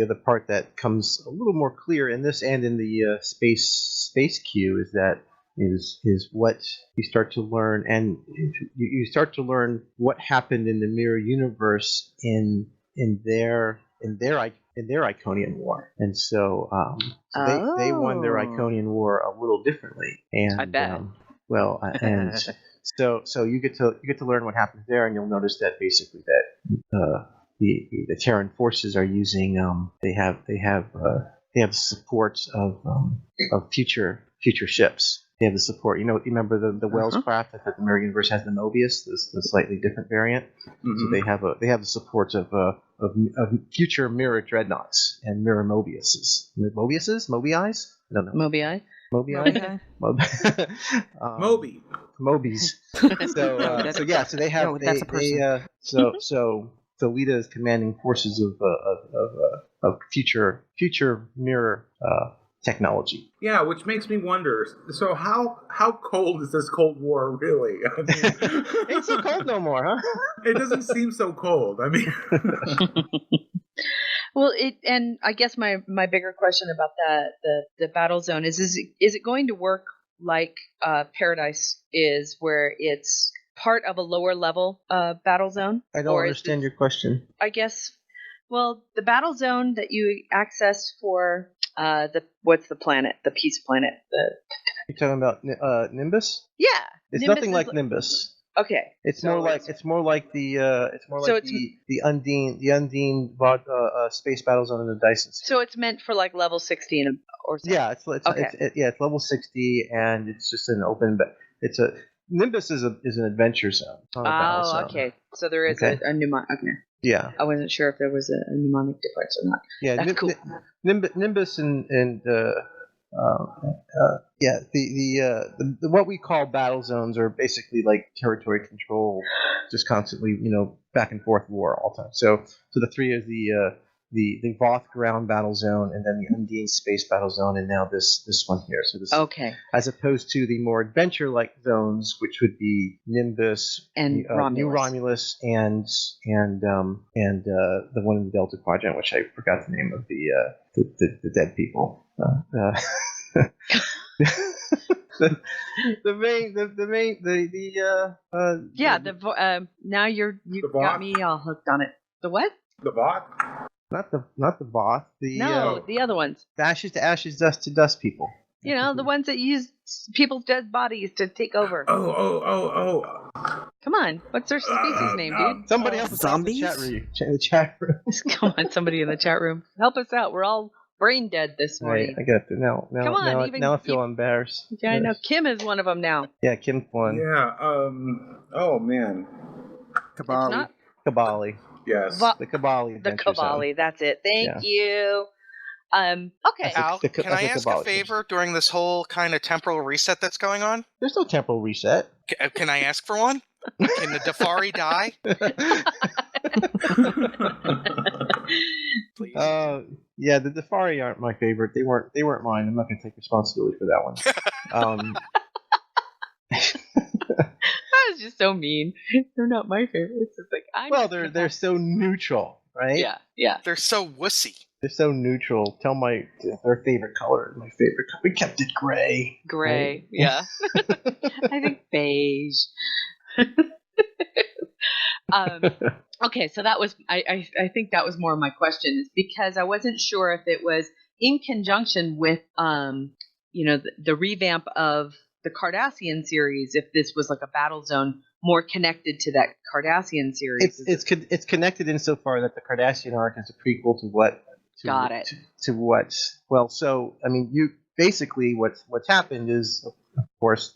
other part that comes a little more clear in this and in the space queue is what you start to learn, and you start to learn what happened in the mirror universe in their Iconian War, and so they won their Iconian War a little differently, and I bet. So you get to learn what happens there, and you'll notice that basically that the Terran forces are using they have the support of future ships. They have the support. You remember the Wells craft that the Mirror Universe has, the Mobius, the slightly different variant. So they have the support of future Mirror Dreadnoughts and Mirror Mobiuses. Mobii? I don't know. Mobii? Mobii? Moby. Mobies. So they have that's a person. so Lita is commanding forces of future mirror technology. Yeah, which makes me wonder. So how cold is this Cold War really? I mean, Ain't so cold no more, huh? it doesn't seem so cold. I mean, Well, and I guess my bigger question about the battle zone is it going to work like Paradise is, where it's part of a lower level battle zone? I don't understand your question. I guess, well, the battle zone that you access for what's the planet, the Peace Planet? You're talking about Nimbus? Yeah, It's Nimbus nothing like Nimbus. Okay, It's so more like the Undine space battle zone in the Dyson. So it's meant for like level 60 or something. Yeah, it's level 60, and it's just an open. But Nimbus is an adventure zone. Not a battle zone. Okay. So there is a mnemonic. Okay. Yeah. I wasn't sure if there was a mnemonic difference or not. Yeah. That's cool. Nimbus and what we call battle zones are basically like territory control, just constantly, back and forth war all the time. So the three is the Voth ground battle zone, and then the Undine space battle zone, and now this one here. So this, as opposed to the more adventure-like zones, which would be Nimbus and New Romulus, and the one in the Delta Quadrant, which I forgot the name of the dead people. Now you've got me all hooked on it. The what? The Voth? Not the Voth. The other ones. The ashes to ashes, dust to dust people. The ones that use people's dead bodies to take over. Oh. Come on, what's their species name, dude? Somebody else zombies? In the chat room. Come on, somebody in the chat room, help us out. We're all brain dead this morning. Right, I got it. Now, Come on, now I feel embarrassed. Yeah, I know. Kim is one of them now. Yeah, Kim's one. Yeah. Oh man. Kabali. Yes. The Kabali. The Kabali. That's it. Thank you. Okay. Al, can I ask a favor during this whole kind of temporal reset that's going on? There's no temporal reset. Can I ask for one? Can the Dafari die? Please. Yeah, the Dafari aren't my favorite. They weren't mine. I'm not going to take responsibility for that one. That was just so mean. They're not my favorite. It's just like they're so neutral, right? Yeah. They're so wussy. They're so neutral. Their favorite color. My favorite color. We kept it gray. Gray. Right? Yeah. I think beige. Okay, so that was I think that was more my question, is because I wasn't sure if it was in conjunction with the revamp of the Cardassian series, if this was like a battle zone more connected to that Cardassian series. It's connected insofar that the Cardassian arc is a prequel to what. Got it. To what? Well, so I mean, you basically what's happened is, of course,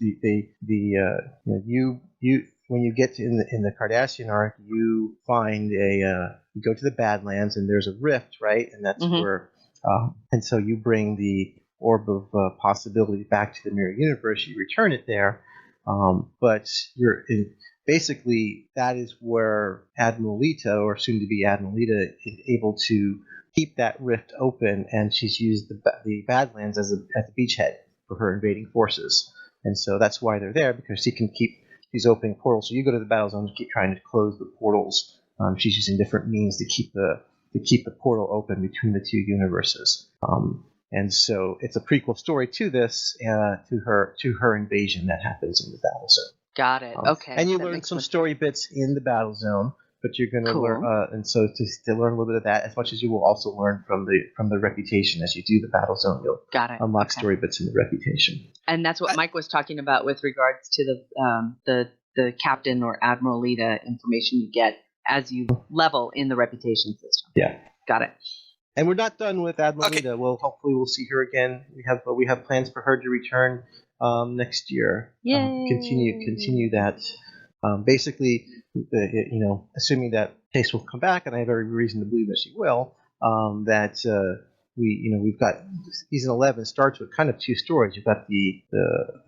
when you get in the Cardassian arc, you find you go to the Badlands and there's a rift, right? And that's where and so you bring the orb of possibility back to the mirror universe. You return it there, but basically that is where Admiral Lita, or soon to be Admiral Lita, is able to keep that rift open, and she's used the Badlands as a beachhead for her invading forces. And so that's why they're there, because she can keep these opening portals. So you go to the battle zone and keep trying to close the portals. She's using different means to keep the portal open between the two universes. And so it's a prequel story to this, to her invasion that happens in the battle zone. Got it. Okay. And you learn some story bits in the battle zone, but you're going to learn, and so to learn a little bit of that, as much as you will also learn from the reputation as you do the battle zone. You'll unlock story bits in the reputation. And that's what Mike was talking about with regards to the captain or Admiral Lita information you get as you level in the reputation system. Yeah. Got it. And we're not done with Admiral Lita. Hopefully we'll see her again. We have plans for her to return next year. Yay. Continue that. Basically, assuming that Case will come back, and I have every reason to believe that she will, we've got season 11 starts with kind of two stories. You've got the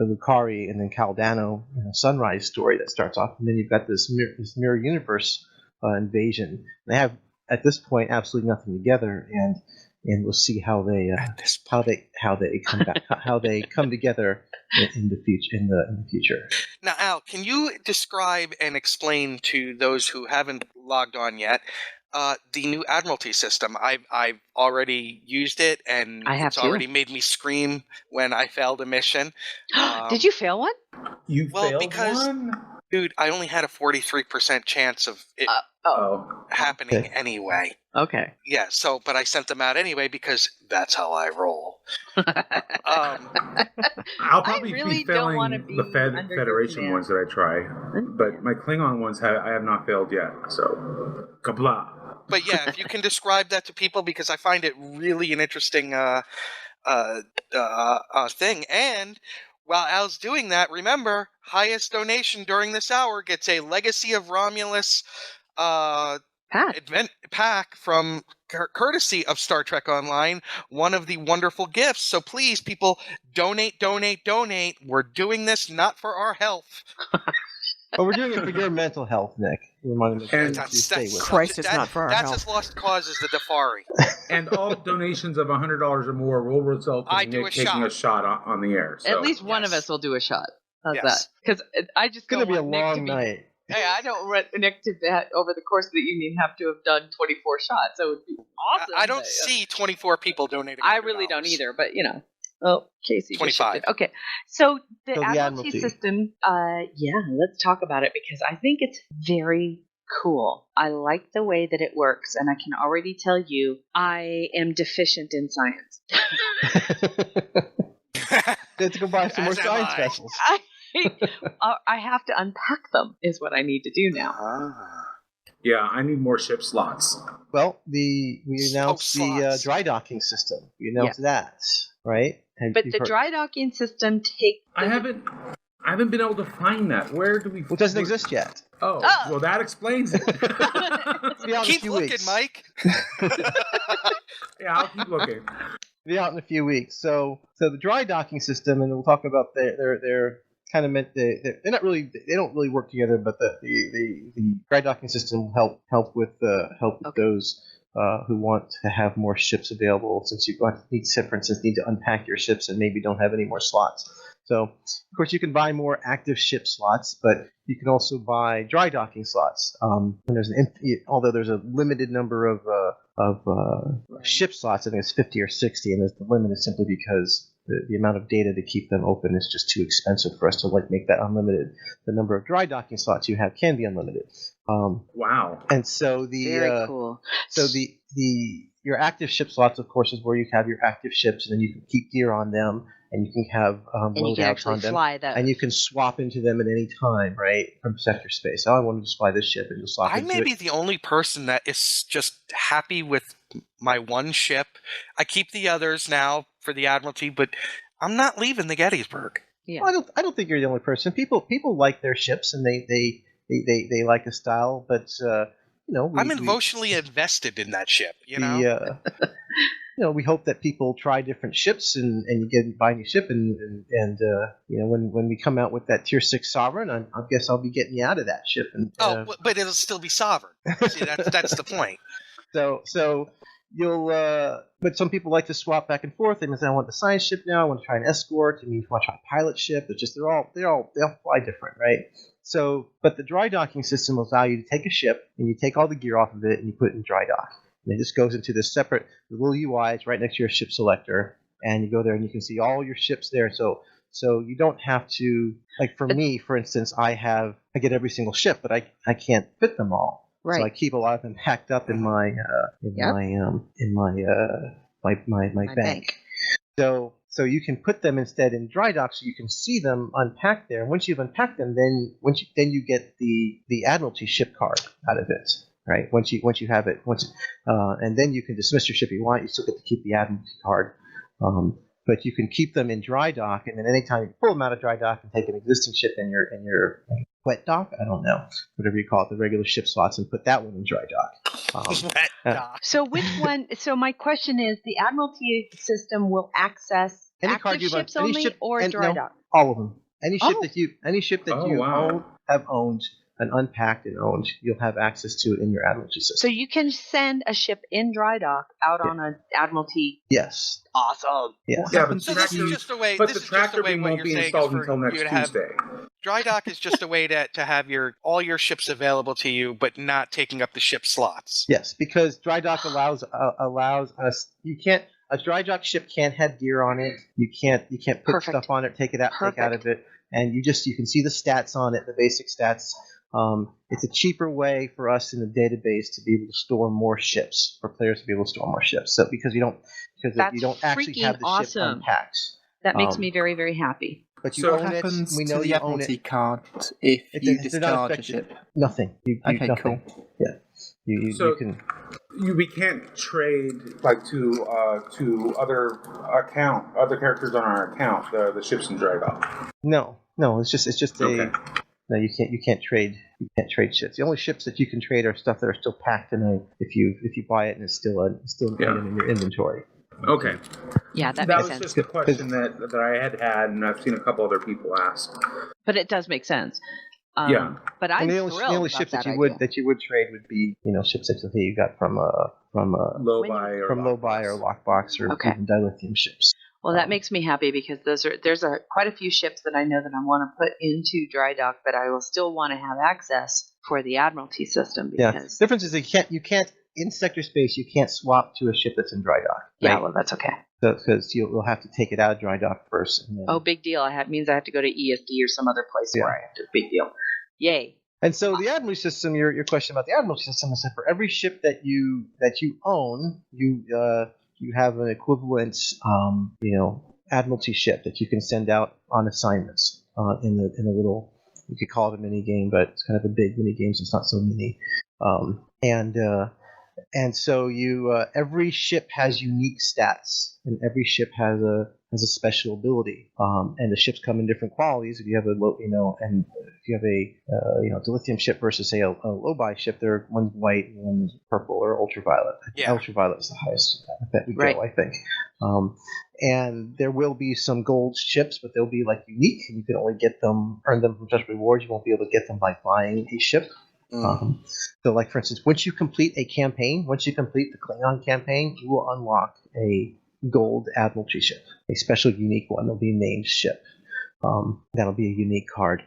Lucari and then Caldano Sunrise story that starts off, and then you've got this mirror universe invasion. They have at this point absolutely nothing together, and we'll see how they come back, how they come together in the future. Now, Al, can you describe and explain to those who haven't logged on yet the new Admiralty system? I've already used it, and it's already made me scream when I failed a mission. Did you fail one? You failed one? Dude, I only had a 43% chance of it happening anyway. Okay. Yeah, but I sent them out anyway because that's how I roll. I'll probably be failing the Federation ones that I try, but my Klingon ones I have not failed yet. So, kabla. But yeah, if you can describe that to people, because I find it really an interesting thing. And while Al's doing that, remember, highest donation during this hour gets a Legacy of Romulus pack from courtesy of Star Trek Online, one of the wonderful gifts. So please, people, donate. We're doing this not for our health. But we're doing it for your mental health, Nick. Christ, it's not for our health. That's as lost cause as the Defari. And all donations of $100 or more will result in Nick taking a shot on the air. So. At least one of us will do a shot. How's that? Because I just it's going to be a long night. I don't want Nick to over the course of the evening have to have done 24 shots. That would be awesome. I don't see 24 people donating. I really don't either, but Oh, Casey. 25. Okay. So the Admiralty system, let's talk about it because I think it's very cool. I like the way that it works, and I can already tell you I am deficient in science. Let's go buy some more science vessels. I have to unpack them is what I need to do now. Yeah, I need more ship slots. Well, we announced the dry docking system. We announced that, right? But the dry docking system I haven't been able to find that. Where do we? It doesn't exist yet. Oh, well, that explains it. Keep looking, Mike. Yeah, I'll keep looking. Be out in a few weeks. So the dry docking system, and we'll talk about they're kind of meant they're not really, they don't really work together, but the dry docking system will help with those who want to have more ships available, since you need to unpack your ships and maybe don't have any more slots. So of course you can buy more active ship slots, but you can also buy dry docking slots. And although there's a limited number of ship slots, I think it's 50 or 60, and the limit is simply because the amount of data to keep them open is just too expensive for us to make that unlimited. The number of dry docking slots you have can be unlimited. Wow! And so very cool. So your active ship slots, of course, is where you have your active ships, and then you can keep gear on them, and you can have loadouts on them, and you can swap into them at any time, right, from sector space. I wanted to fly this ship, and you'll swap into it. I may be the only person that is just happy with my one ship. I keep the others now for the Admiralty, but I'm not leaving the Gettysburg. Yeah. Well, I don't think you're the only person. People like their ships, and they they like the style, but I'm emotionally invested in that ship. We hope that people try different ships and you buy a new ship and when we come out with that Tier 6 Sovereign, I guess I'll be getting you out of that ship. But it'll still be Sovereign. See, that's the point. So you'll but some people like to swap back and forth. They say, I want the science ship now. I want to try an escort. And you want to try a pilot ship. It's just they all fly different, right? So, but the dry docking system will allow you to take a ship and you take all the gear off of it and you put it in dry dock. And it just goes into this separate little UI. It's right next to your ship selector, and you go there and you can see all your ships there. So you don't have to, like for me, for instance, I get every single ship, but I can't fit them all. Right. So I keep a lot of them packed up in my bank. So you can put them instead in dry dock, so you can see them unpacked there. And once you've unpacked them, then you get the Admiralty ship card out of it. Right. Once you have it, and then you can dismiss your ship if you want. You still get to keep the Admiralty card, but you can keep them in dry dock, and then anytime you pull them out of dry dock and take an existing ship in your wet dock, I don't know, whatever you call it, the regular ship slots, and put that one in dry dock. Wet dock. So which one? So my question is, the Admiralty system will access any card active ships only, or dry dock? All of them. Any ship that you have owned and unpacked and owned, you'll have access to it in your Admiralty system. So you can send a ship in dry dock out on an Admiralty. Yes. Awesome. Yes. Yeah, but So this is just a way. But This the is just a tractor way. beam What won't you're be saying installed is until for next you to have Tuesday. dry dock is just a way to have all your ships available to you, but not taking up the ship slots. Yes, because dry dock allows us. A dry dock ship can't have gear on it. You can't put Perfect. stuff on it, take it out, take out of it, and you can see the stats on it, the basic stats. It's a cheaper way for us in the database to be able to store more ships, for players to be able to store more ships. So because you don't actually have the ship awesome. unpacked. That makes me very, very happy. But you So own What it. happens We know to you the own Admiralty it. card if you They're not discard a affected. ship? Nothing. Okay, nothing. cool. Yeah. You can. We can't trade like to other characters on our account the ships in dry dock. No. It's just Okay. No, you can't trade. You can't trade ships. The only ships that you can trade are stuff that are still packed if you buy it and it's still an item in your inventory. Okay. Yeah, that That makes was sense. just a question that I had, and I've seen a couple other people ask. But it does make sense. Yeah. But I'm And the thrilled only about ships that idea. you would trade would be ships that you got from Low-buy or Lockbox or Okay. even dilithium ships. Well, that makes me happy because there's quite a few ships that I know that I want to put into dry dock, but I will still want to have access for the Admiralty system Yeah. because The difference is you can't in sector space you can't swap to a ship that's in dry dock. yeah, Right? well, that's okay. Because you'll have to take it out of dry dock first. And then, Oh, big deal! Means I have to go to ESD or some other place where I have to. Big deal! Yay! And so the Admiralty system, your question about the Admiralty system is that for every ship that you own, you have an equivalent Admiralty ship that you can send out on assignments in a little, you could call it a mini game, but it's kind of a big mini game, so it's not so mini. And so every ship has unique stats, and every ship has a special ability. And the ships come in different qualities. If you have and if you have a dilithium ship versus say a low-buy ship, one's white and one's purple or ultraviolet. Yeah. Ultraviolet is the highest that we Right. go, I think. And there will be some gold ships, but they'll be like unique, and you can only earn them from just rewards. You won't be able to get them by buying a ship. So, like for instance, once you complete the Klingon campaign, you will unlock a gold Admiralty ship, a special unique one. It'll be a named ship. That'll be a unique card,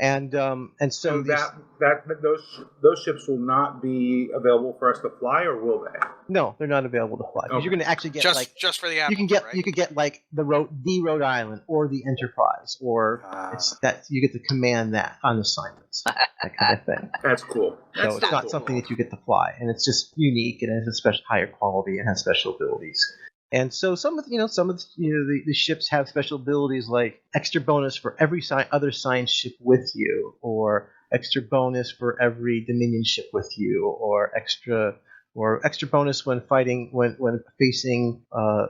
and so those ships will not be available for us to fly, or will they? no, they're not available to fly. 'Cause Okay. you're going to actually get just for the Admiralty, you can get right? you could get like the Rhode Island or the Enterprise, or it's that you get to command that on assignments, that kind of thing. That's cool. So it's not something that you get to fly, and it's just unique and it has a special higher quality and has special abilities. And so some of the ships have special abilities like extra bonus for every other science ship with you, or extra bonus for every Dominion ship with you, or extra bonus when facing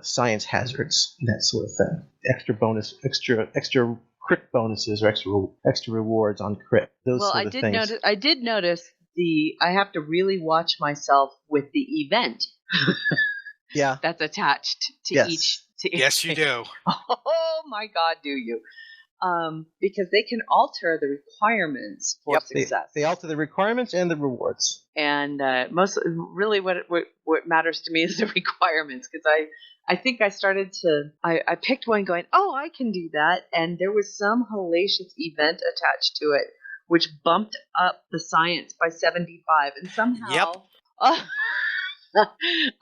science hazards, that sort of thing. Extra bonus, extra crit bonuses or extra rewards on crit. Those sort of things. I did notice I have to really watch myself with the event. Yeah. That's attached to each. Yes, you do. Oh my God, do you? Because they can alter the requirements for success. They alter the requirements and the rewards. And really, what matters to me is the requirements, because I think I started to I picked one going, oh, I can do that, and there was some hellacious event attached to it, which bumped up the science by 75, and somehow.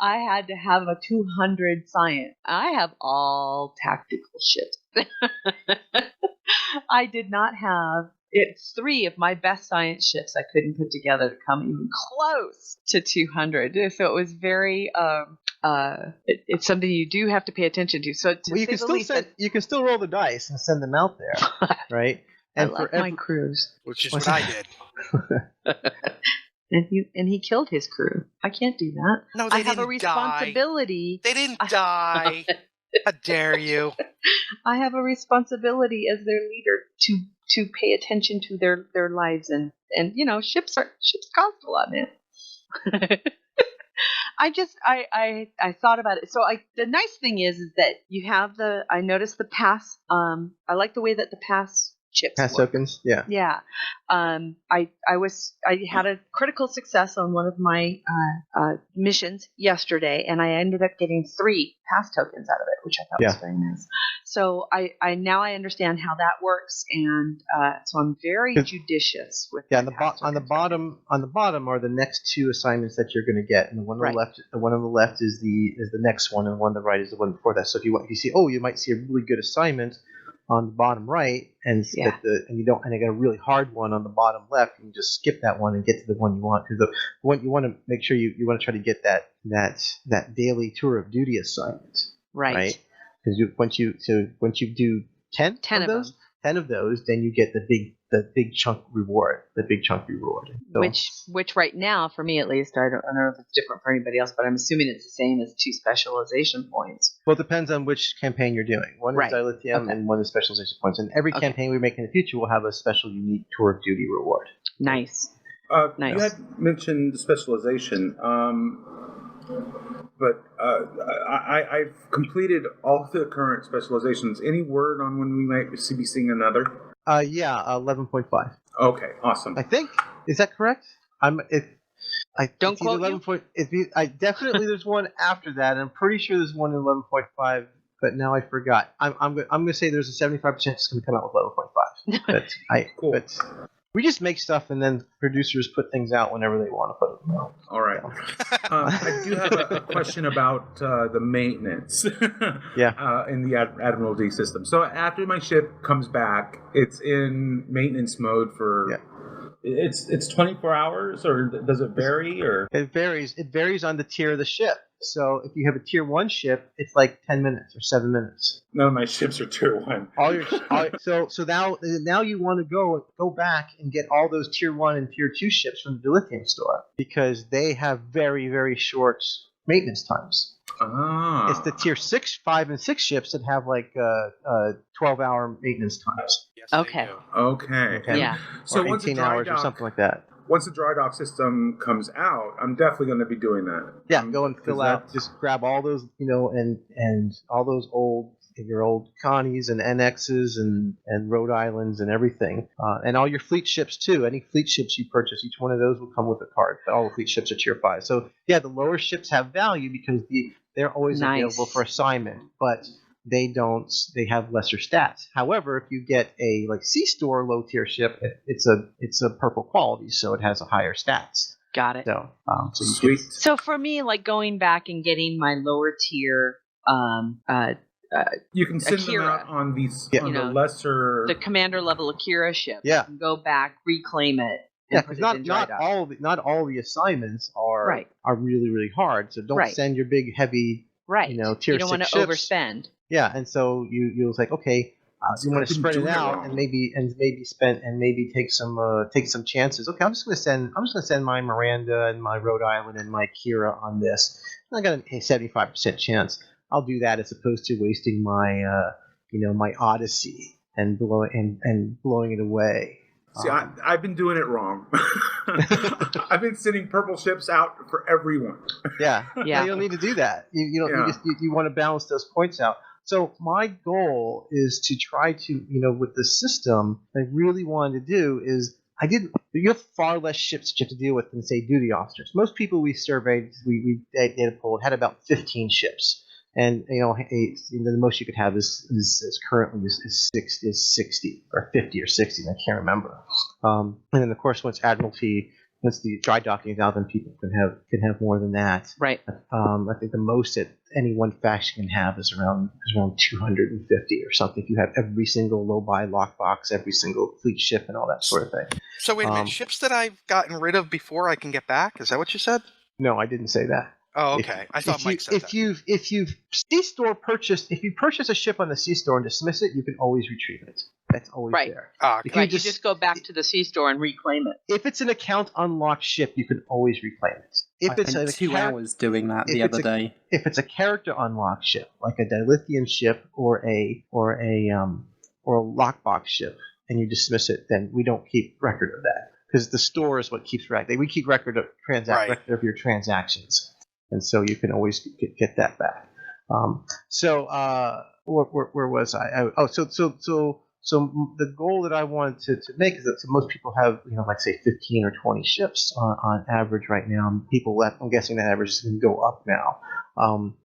I had to have a 200 science. I have all tactical shit. I did not have. It's 3 of my best science ships I couldn't put together to come even close to 200. So it was very. It's something you do have to pay attention to. So you can still roll the dice and send them out there, right? And I love my crews, which is what I did. And he killed his crew. I can't do that. No, they I have a responsibility. They didn't die. How dare you? I have a responsibility as their leader to pay attention to their lives, and ships cost a lot, man. I thought about it. So the nice thing is that you have I noticed the pass. I like the way that the pass chips pass work. Tokens, yeah. Yeah. I had a critical success on one of my missions yesterday, and I ended up getting 3 pass tokens out of it, which I thought was very nice. So I now understand how that works, and so I'm very judicious with. Yeah, on the bottom are the next 2 assignments that you're going to get, and the one on the left is the next one, and the one on the right is the one before that. So if you see, you might see a really good assignment on the bottom right, and you got a really hard one on the bottom left, you can just skip that one and get to the one you want, because the one you want to make sure you want to try to get that daily tour of duty assignment, right? Because once you do 10 of those, then you get the big chunk reward, So, which right now, for me at least, I don't know if it's different for anybody else, but I'm assuming it's the same as 2 specialization points. Well, it depends on which campaign you're doing. One is dilithium and one is specialization points. And every campaign we make in the future will have a special unique tour of duty reward. Nice. You had mentioned specialization, but I've completed all the current specializations. Any word on when we might be seeing another? 11.5. Okay, awesome. I think, is that correct? Don't quote 11. Definitely there's one after that. And I'm pretty sure there's one in 11.5, but now I forgot. I'm going to say there's a 75% it's going to come out with 11.5. Cool. But we just make stuff, and then producers put things out whenever they want to put them out. All right. I do have a question about the maintenance. In the Admiralty system. So after my ship comes back, it's in maintenance mode for. It's 24 hours, or does it vary? Or it varies. It varies on the tier of the ship. So if you have a tier 1 ship, it's like 10 minutes or 7 minutes. None of my ships are tier 1. So now you want to go back and get all those tier 1 and tier 2 ships from the dilithium store, because they have very, very short maintenance times. Ah. It's the tier 6, 5, and 6 ships that have like 12-hour maintenance times. Yes, okay. Yeah. So 18 hours or something like that. Once the dry dock system comes out, I'm definitely going to be doing that. Yeah, go and fill out. Just grab all those, and all those your old Connies and NXs and Rhode Islands and everything, and all your fleet ships too. Any fleet ships you purchase, each one of those will come with a card. All the fleet ships are tier 5. So yeah, the lower ships have value because they're always available for assignment, but they don't. They have lesser stats. However, if you get a C store low tier ship, it's a purple quality, so it has a higher stats. Got it. So sweet. So for me, going back and getting my lower tier, you can send them out on these on the lesser, the commander level Akira ship. Yeah. You can go back, reclaim it. Yeah, because not all the assignments are really, really hard. So don't send your big heavy tier 6 ships. You don't want to overspend. Yeah, and so you'll like, okay, you want to spread it out and maybe take some chances. Okay, I'm just gonna send my Miranda and my Rhode Island and my Kira on this. I got a 75% chance. I'll do that as opposed to wasting my my Odyssey and blowing it away. See, I've been doing it wrong. I've been sending purple ships out for everyone. Yeah. You don't need to do that. You don't. You want to balance those points out. So my goal is to try to, with the system, I really wanted to do is you have far less ships that you have to deal with than, say, duty officers. Most people we surveyed, we data polled, had about 15 ships. And the most you could have is currently is 60 or 50 or 60. I can't remember. And then of course once Admiralty, once the dry docking is out, then people can have more than that. Right. I think the most that any one faction can have is around 250 or something. If you have every single low buy lockbox, every single fleet ship, and all that sort of thing. So wait a minute, ships that I've gotten rid of before I can get back? Is that what you said? No, I didn't say that. Oh, okay. I thought Mike said that. If you purchase a ship on the C-store and dismiss it, you can always retrieve it. That's always there. You just go back to the C-store and reclaim it. If it's an account unlocked ship, you can always reclaim it. If I spent 2 hours doing that the other day. If it's a character unlocked ship, like a Dilithium ship or a lockbox ship, and you dismiss it, then we don't keep record of that because the store is what keeps record. We keep record of record of your transactions. And so you can always get that back. Where was I? So the goal that I wanted to make is that most people have, like say 15 or 20 ships on average right now. I'm guessing that average is going to go up now.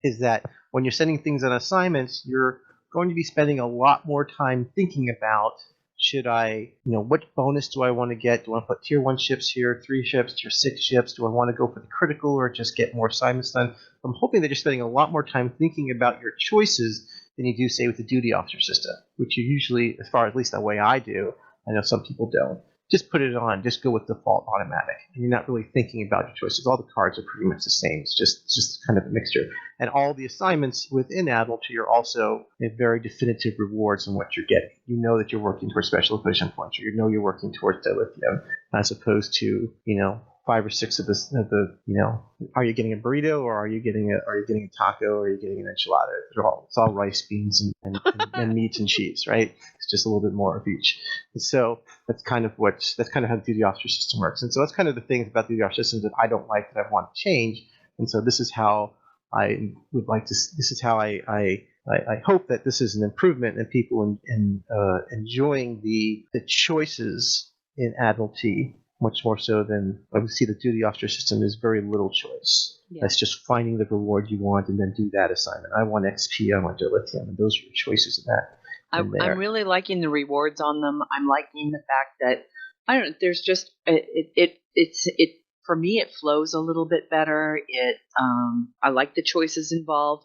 Is that when you're sending things on assignments, you're going to be spending a lot more time thinking about, should I, what bonus do I want to get? Do I want to put tier 1 ships here, 3 ships, tier 6 ships? Do I want to go for the critical or just get more assignments done? I'm hoping that you're spending a lot more time thinking about your choices than you do, say, with the duty officer system, which you usually, as far as at least the way I do, I know some people don't, just put it on, just go with default automatic. And you're not really thinking about your choices. All the cards are pretty much the same. It's just kind of a mixture. And all the assignments within Admiralty are also very definitive rewards on what you're getting. You know that you're working towards special efficient points, or you know you're working towards Dilithium, as opposed to, 5 or 6 of the, are you getting a burrito, or are you getting a taco, or are you getting an enchilada? It's all rice, beans, and meats and cheese, right? It's just a little bit more of each. And so that's kind of how the duty officer system works. And so that's kind of the things about the duty officer systems that I don't like, that I want to change. And so this is how I would like to. This is how I hope that this is an improvement in people enjoying the choices in Admiralty much more so than I would see the duty officer system is very little choice. Yeah. That's just finding the reward you want and then do that assignment. I want XP, I want Dilithium, and those are your choices of that. I'm really liking the rewards on them. I'm liking the fact that there's just it for me it flows a little bit better. I like the choices involved.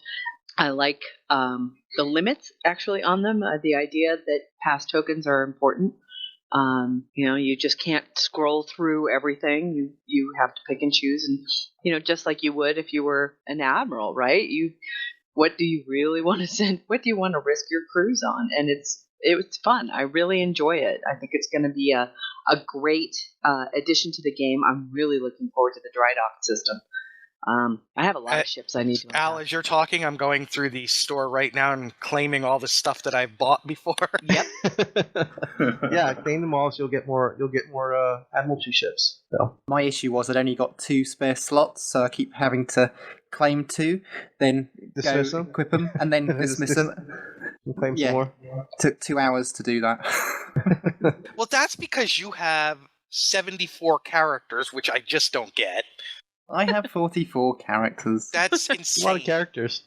I like the limits actually on them. The idea that past tokens are important. You just can't scroll through everything. You have to pick and choose, and just like you would if you were an admiral, right? What do you really want to send? What do you want to risk your cruise on? And it's fun. I really enjoy it. I think it's going to be a great addition to the game. I'm really looking forward to the dry dock system. I have a lot of ships I need to. Al, as you're talking, I'm going through the store right now and claiming all the stuff that I've bought before. Yep. Yeah, claim them all, so you'll get more Admiralty ships. So. My issue was I'd only got 2 spare slots, so I keep having to claim 2, then dismiss them, equip them, and then dismiss them. Claim some more. Took 2 hours to do that. Well, that's because you have 74 characters, which I just don't get. I have 44 characters. That's insane. A lot of characters.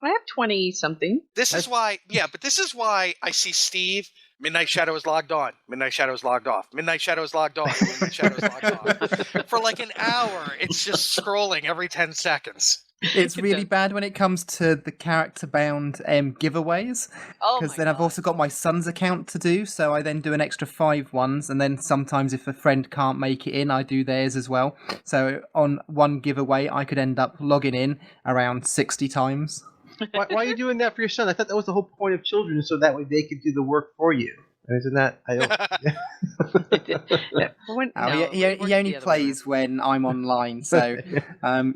I have 20-something. This is why I see Steve. Midnight Shadow is logged on. Midnight Shadow is logged off. Midnight Shadow is logged on. Midnight Shadow is logged off. For like an hour, it's just scrolling every 10 seconds. It's really bad when it comes to the character-bound giveaways, because then I've also got my son's account to do, so I then do an extra 5 ones, and then sometimes if a friend can't make it in, I do theirs as well. So on one giveaway, I could end up logging in around 60 times. Why are you doing that for your son? I thought that was the whole point of children, so that way they could do the work for you. Isn't that I don't? He only plays when I'm online, so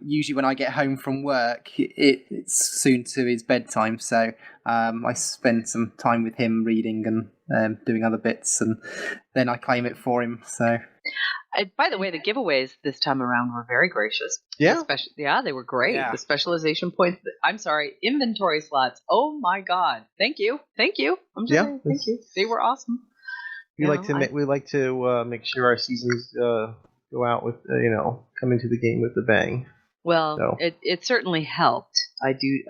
usually when I get home from work, it's soon to his bedtime, so I spend some time with him reading and doing other bits, and then I claim it for him. So. By the way, the giveaways this time around were very gracious. Yeah? They were great. Yeah. The specialization points, inventory slots. Oh my God. Thank you. Thank you. I'm sorry. Thank you. They were awesome. We like to make sure our seasons go out with, come into the game with a bang. Well, so. It certainly helped. I do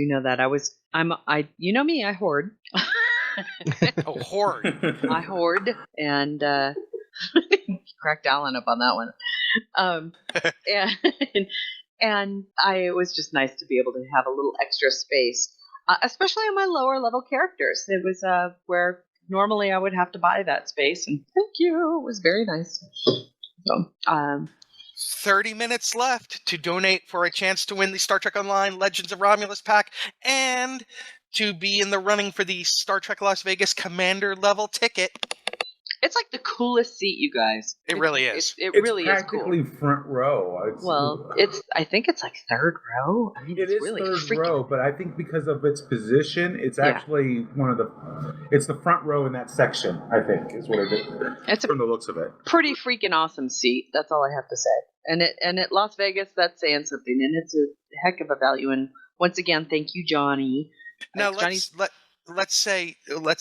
know that. You know me, I hoard. Oh, hoard. I hoard, and cracked Alan up on that one. And it was just nice to be able to have a little extra space, especially on my lower level characters. It was where normally I would have to buy that space, and thank you. It was very nice. So, 30 minutes left to donate for a chance to win the Star Trek Online Legends of Romulus pack and to be in the running for the Star Trek Las Vegas Commander level ticket. It's like the coolest seat, you guys. It really is. It really is cool. It's practically front row. I think it's like third row. I mean, it is really third row, but I think because of its position, it's actually it's the front row in that section, I think, is what it is. It's from the looks of it. Pretty freaking awesome seat. That's all I have to say. And at Las Vegas, that's saying something, and it's a heck of a value. And once again, thank you, Johnny. Now, let's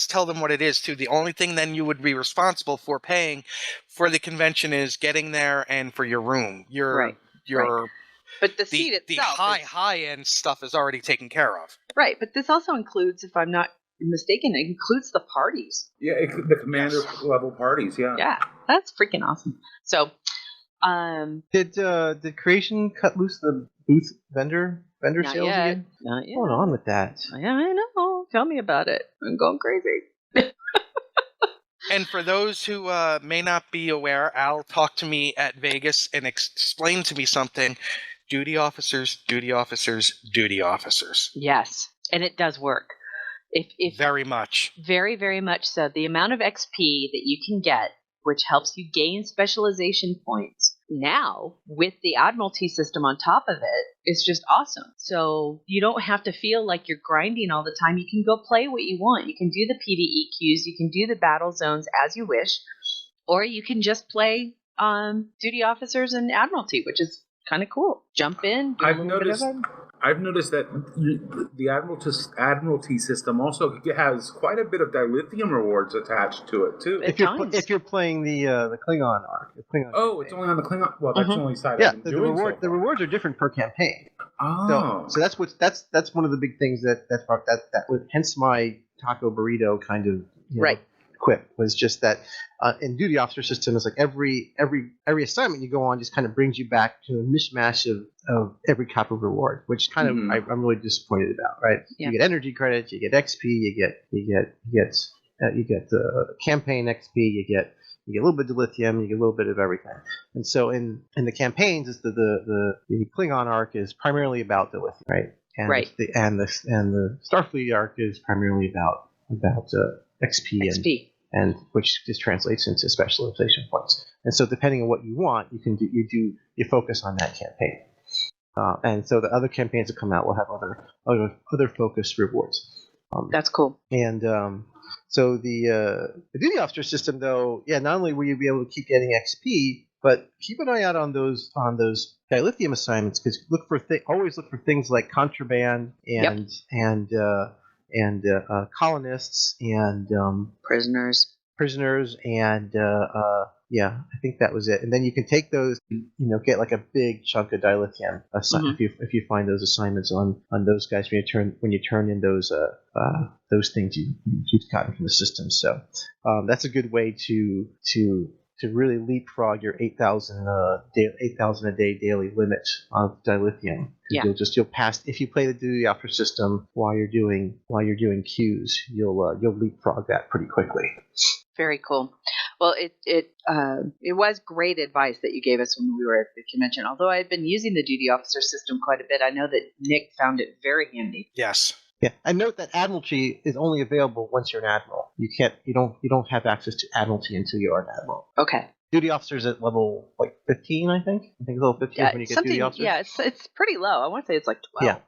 tell them what it is too. The only thing then you would be responsible for paying for the convention is getting there and for your room. Right. But the seat itself, the high end stuff is already taken care of. Right, but this also includes, if I'm not mistaken, it includes the parties. Yeah, the commander level parties. Yeah. Yeah, that's freaking awesome. So, did Creation cut loose the booth vendor sales again? Not yet. What's going on with that? Yeah, I know. Tell me about it. I'm going crazy. And for those who may not be aware, Al talked to me at Vegas and explained to me something. Duty officers, duty officers, duty officers. Yes, and it does work. If very much. Very, very much so. The amount of XP that you can get, which helps you gain specialization points, now with the Admiralty system on top of it, is just awesome. So you don't have to feel like you're grinding all the time. You can go play what you want. You can do the PDEQs, you can do the battle zones as you wish, or you can just play duty officers and Admiralty, which is kind of cool. Jump in. I've noticed that the Admiralty system also has quite a bit of dilithium rewards attached to it too. If you're playing the Klingon arc, it's only on the Klingon. Well, that's the only side. Yeah, the rewards are different per campaign. Oh, so that's one of the big things that hence my taco burrito kind of quip was just that in duty officer system is like every assignment you go on just kind of brings you back to a mishmash of every type of reward, which kind of I'm really disappointed about. Right, you get energy credits, you get XP, you get the campaign XP, you get a little bit of lithium, you get a little bit of everything. And so in the campaigns, it's the Klingon arc is primarily about the lithium, right? And the Starfleet arc is primarily about XP. And which just translates into specialization points. And so depending on what you want, you focus on that campaign. And so the other campaigns that come out will have other focused rewards. That's cool. And so the duty officer system, though, not only will you be able to keep getting XP, but keep an eye out on those dilithium assignments, because always look for things like contraband and colonists and prisoners and I think that was it. And then you can take those, get like a big chunk of dilithium if you find those assignments on those guys when you turn in those things you've gotten from the system. So that's a good way to really leapfrog your 8,000 a day daily limit of dilithium. Yeah. You'll pass if you play the duty officer system while you're doing queues. You'll leapfrog that pretty quickly. Very cool. Well, it was great advice that you gave us when we were at the convention. Although I've been using the duty officer system quite a bit, I know that Nick found it very handy. Yes. Yeah, and note that Admiralty is only available once you're an admiral. You don't have access to Admiralty until you are an admiral. Okay. Duty officers at level like 15, I think. I think it's level 15 when you get duty officers. Yeah, it's pretty low. I want to say it's like 12.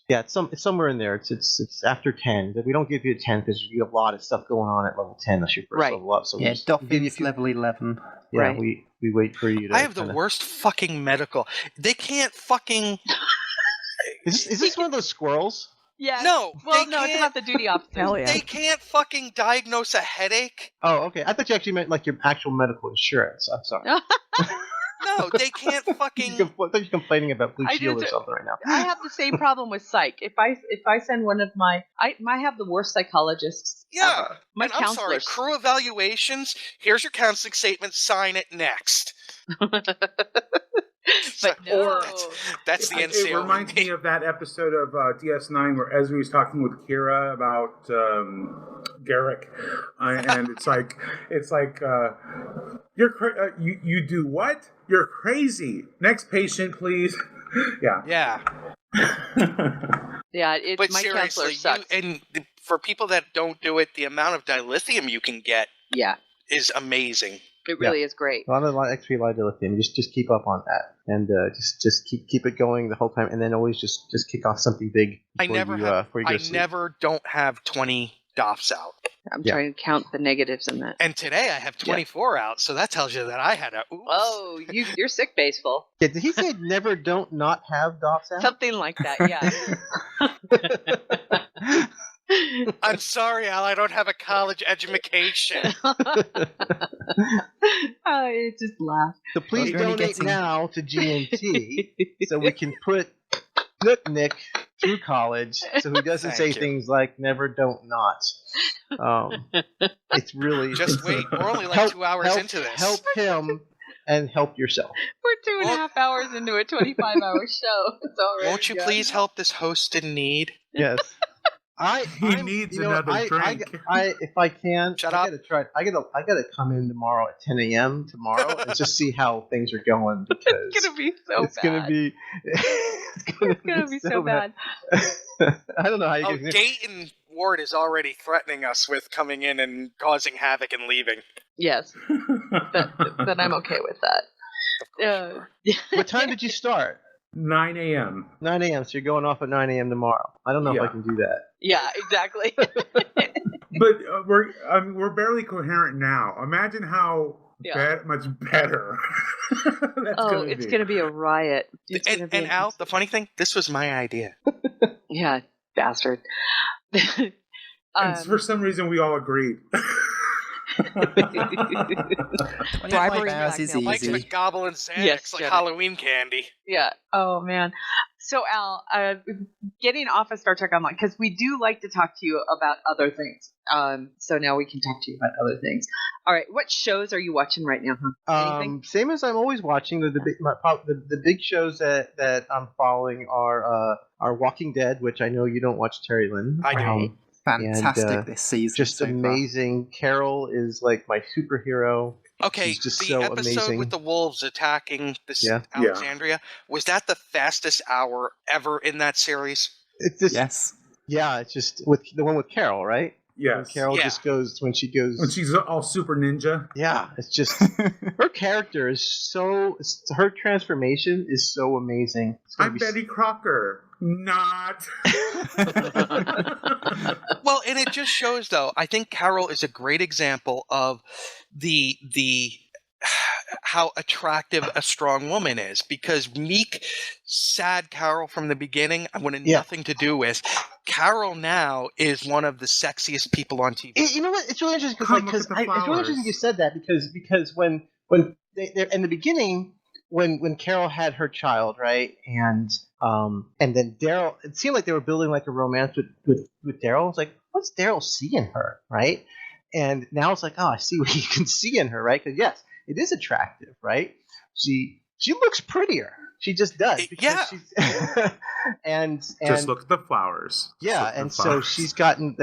Yeah, it's somewhere in there. It's after 10. We don't give you a 10 because you have a lot of stuff going on at level 10. That's your first level up. So Dolphin's level 11. Yeah, right. we wait for you to. I have the worst fucking medical. They can't fucking. Is this one of those squirrels? Yeah. No. Well, no, it's not the duty officer. Hell yeah. They can't fucking diagnose a headache. Oh, okay. I thought you actually meant like your actual medical insurance. I'm sorry. No, they can't fucking. I thought you're complaining about Blue Shield or something right now. I have the same problem with psych. If I send one of I have the worst psychologists. Yeah. Ever. My counselors. I'm sorry. Crew evaluations. Here's your counseling statement. Sign it next. But no. That's the NCO. It reminds me of that episode of DS9 where Ezra was talking with Kira about Garrick, and it's like you do what? You're crazy. Next patient, please. Yeah. Yeah. Yeah. But my seriously, counselor sucks. and for people that don't do it, the amount of dilithium you can get is amazing. It really is great. A lot of XP dilithium. Just keep up on that, and just keep it going the whole time, and then always just kick off something big. I never don't have 20 DOFs out. I'm trying to count the negatives in that. And today I have 24 out, so that tells you that I had a oops. Oh, you're sick base full. Yeah, did he say never don't not have DOFs out? Something like that, yeah. I'm sorry, Al, I don't have a college education. I just laugh. So please donate now to GNT so we can put Nick through college so he doesn't say things like never, don't, not. It's really... Just wait, we're only like 2 hours into this. Help him and help yourself. We're 2.5 hours into a 25-hour show. It's already Won't you please help this host in need? Yes. He needs another drink. If I can, Shut up. I gotta come in tomorrow at 10 a.m. tomorrow and just see how things are going because it's gonna be so bad. It's gonna be so bad. I don't know how you can. Dayton Ward is already threatening us with coming in and causing havoc and leaving. Yes, then I'm okay with that. What time did you start? 9 a.m. 9 a.m. So you're going off at 9 a.m. tomorrow. I don't know if I can do that. Yeah, exactly. But we're barely coherent now. Imagine how much better. It's going to be a riot. And Al, the funny thing, this was my idea. Yeah, bastard. And for some reason, we all agreed. 25 hours is Mike's easy. been gobbling Xanax like Halloween candy. Yeah. Oh, man. So, Al, getting off of Star Trek Online, because we do like to talk to you about other things. So now we can talk to you about other things. All right. What shows are you watching right now? Anything? Same as I'm always watching. The big shows that I'm following are Walking Dead, which I know you don't watch, Terry Lynn. I do. Fantastic this season. Just so amazing. Carol is like my superhero. Okay, she's just the so episode amazing. with the wolves attacking this Alexandria, was that the fastest hour ever in that series? It's just, yes. Yeah, it's just with the one with Carol, right? Yes. Carol just goes when she's all super ninja. Yeah, it's just her character is her transformation is so amazing. I'm Betty Crocker. Not. Well, and it just shows, though. I think Carol is a great example of the how attractive a strong woman is, because meek, sad Carol from the beginning, I wanted nothing to do with. Carol now is one of the sexiest people on TV. You know what? It's really interesting because it's really interesting you said that because when they're in the beginning when Carol had her child, right, and then Daryl, it seemed like they were building like a romance with Daryl. It's like, what's Daryl see in her, right? And now it's like, oh, I see what you can see in her, right? Because yes, it is attractive, right? She looks prettier. She just does. Yeah. and just look at the flowers. Yeah, and so she's gotten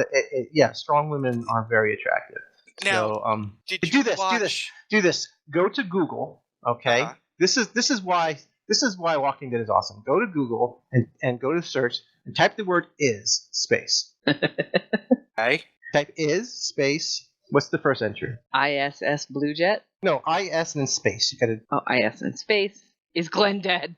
strong women are very attractive. Now, so, did you do this. Go to Google, okay? This is why Walking Dead is awesome. Go to Google and go to search and type the word is space. Okay. Type is space. What's the first entry? ISS Blue Jet. No, IS and then space. You gotta. Oh, IS and space. Is Glenn dead?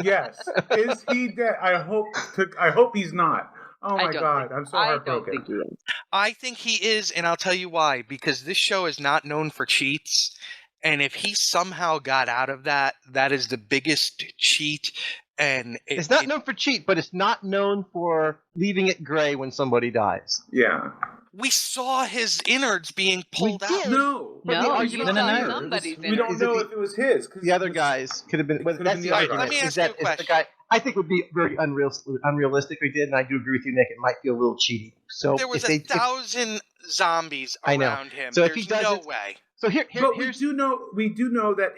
Yes. Is he dead? I hope he's not. Oh my God, I'm so heartbroken. I don't think he is. I think he is, and I'll tell you why. Because this show is not known for cheats, and if he somehow got out of that, that is the biggest cheat. And it's not known for cheat, but it's not known for leaving it gray when somebody dies. Yeah. We saw his innards being pulled out. No. No, we don't know if it was his. The other guys could have been. Well, that's the argument. Let me ask you a question. The guy, I think would be very unrealistic. We did, and I do agree with you, Nick. It might be a little cheaty. So there was 1,000 zombies around him. So There's if he does no way. So here's we do know that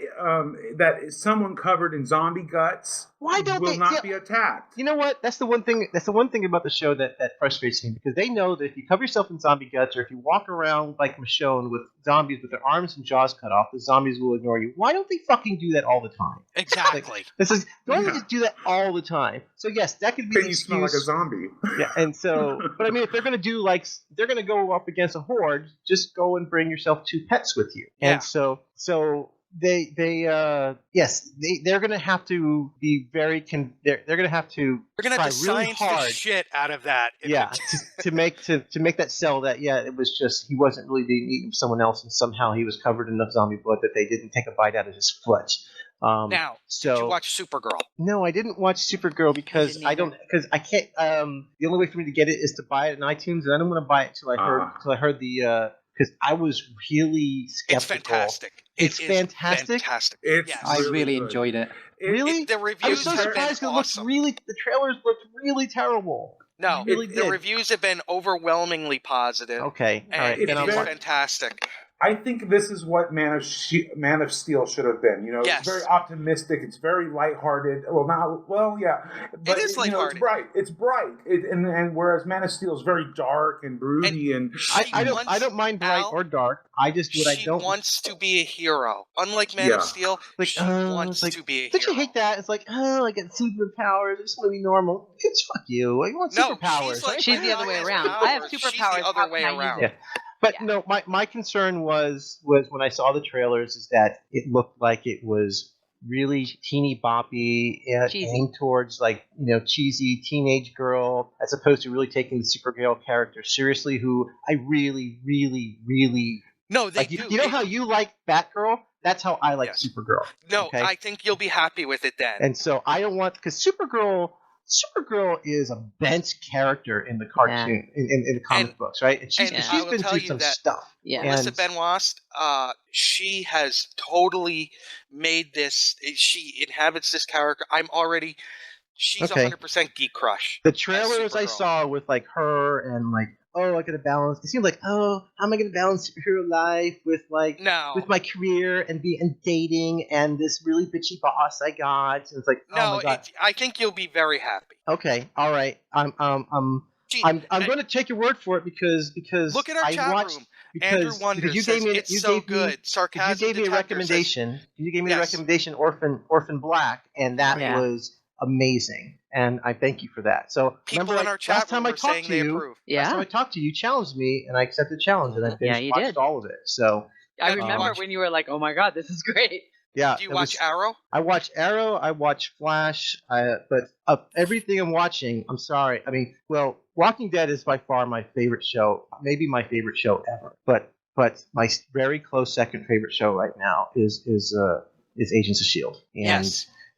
that someone covered in zombie guts will not be attacked. You know what? That's the one thing. That's the one thing about the show that frustrates me, because they know that if you cover yourself in zombie guts, or if you walk around like Michonne with zombies with their arms and jaws cut off, the zombies will ignore you. Why don't they fucking do that all the time? Exactly. Why don't they just do that all the time? So yes, that could be. Then you smell like a zombie. Yeah, and so, but I mean, if they're gonna do they're gonna go up against a horde, just go and bring yourself 2 pets with you. Yeah. And so they're gonna have to be very they're gonna have to try really hard the shit out of that. to make that sell that it was just he wasn't really being eaten with someone else, and somehow he was covered in enough zombie blood that they didn't take a bite out of his foot. Now, did you watch Supergirl? No, I didn't watch Supergirl because I can't. The only way for me to get it is to buy it in iTunes, and I don't want to buy it till I heard the. Because I was really skeptical. It's fantastic. It's fantastic. I really enjoyed it. Really? The reviews I'm so surprised because awesome. The trailers looked really terrible. No, the reviews have been overwhelmingly positive. Okay, all right. It's fantastic. I think this is what Man of Steel should have been. It's very optimistic. It's very lighthearted. But, it is lighthearted. It's bright. And whereas Man of Steel is very dark and broody, and I don't mind bright or dark. She wants to be a hero. Unlike Man of Steel, she wants to be a hero. Don't you hate that? It's like, I get superpowers. I just want to be normal. Kids, fuck you. You want superpowers? She's the other way around. I have superpowers. She's the other way around. Yeah. But no, my concern was when I saw the trailers is that it looked like it was really teeny boppy, aimed towards cheesy teenage girl, as opposed to really taking the Supergirl character seriously. Who I really, really, really do. You know how you like Batgirl? That's how I like Supergirl. No, okay? I think you'll be happy with it then. And so I don't want because Supergirl is a bent character in the cartoon, in the comic books, right? And she's been through some stuff. Yeah. Melissa Benoist, she has totally made this. She inhabits this character. She's 100% geek crush. The trailers I saw with her and I gotta balance. It seemed like, how am I gonna balance superhero life with with my career and dating and this really bitchy boss I got? And it's like, oh my God. I think you'll be very happy. Okay, all right. I'm going to take your word for it because look at our chat room. Andrew Wonders says it's so good. Sarcasm. You gave me a recommendation. You gave me a recommendation, Orphan Black, and that was amazing. And I thank you for that. So people in our chat room are saying they approve. Last time I talked to you, you challenged me, and I accepted the challenge, and I watched all of it. So I remember when you were like, "Oh my God, this is great." Yeah. Do you watch Arrow? I watch Arrow. I watch Flash. But of everything I'm watching, I'm sorry. I mean, Walking Dead is by far my favorite show, maybe my favorite show ever. But my very close second favorite show right now is Agents of S.H.I.E.L.D. And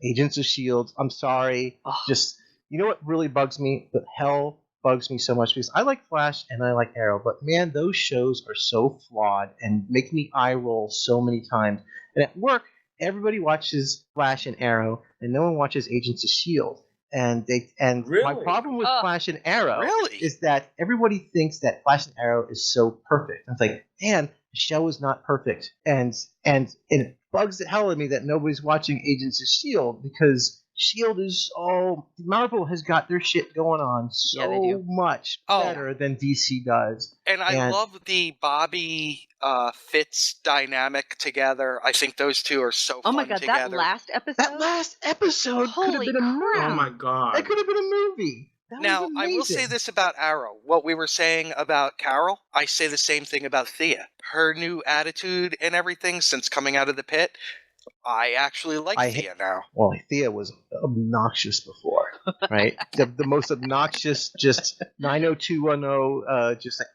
Agents of S.H.I.E.L.D., I'm sorry. Just, you know what really bugs me? The hell bugs me so much, because I like Flash and I like Arrow, but man, those shows are so flawed and make me eye roll so many times. And at work, everybody watches Flash and Arrow, and no one watches Agents of S.H.I.E.L.D. And really? My problem with Flash and Arrow is that everybody thinks that Flash and Arrow is so perfect. It's like, man, the show is not perfect, and it bugs the hell out of me that nobody's watching Agents of S.H.I.E.L.D. because Shield is Marvel has got their shit going on so much better than DC does. And I love the Bobby Fitz dynamic together. I think those two are so fun together. Oh my god, that last episode could have been a movie. Oh my god. It could have been a movie. Now, I will say this about Arrow. What we were saying about Carol, I say the same thing about Thea. Her new attitude and everything since coming out of the pit, I actually like Thea now. Well, Thea was obnoxious before, right? the most obnoxious, just 90210, just like,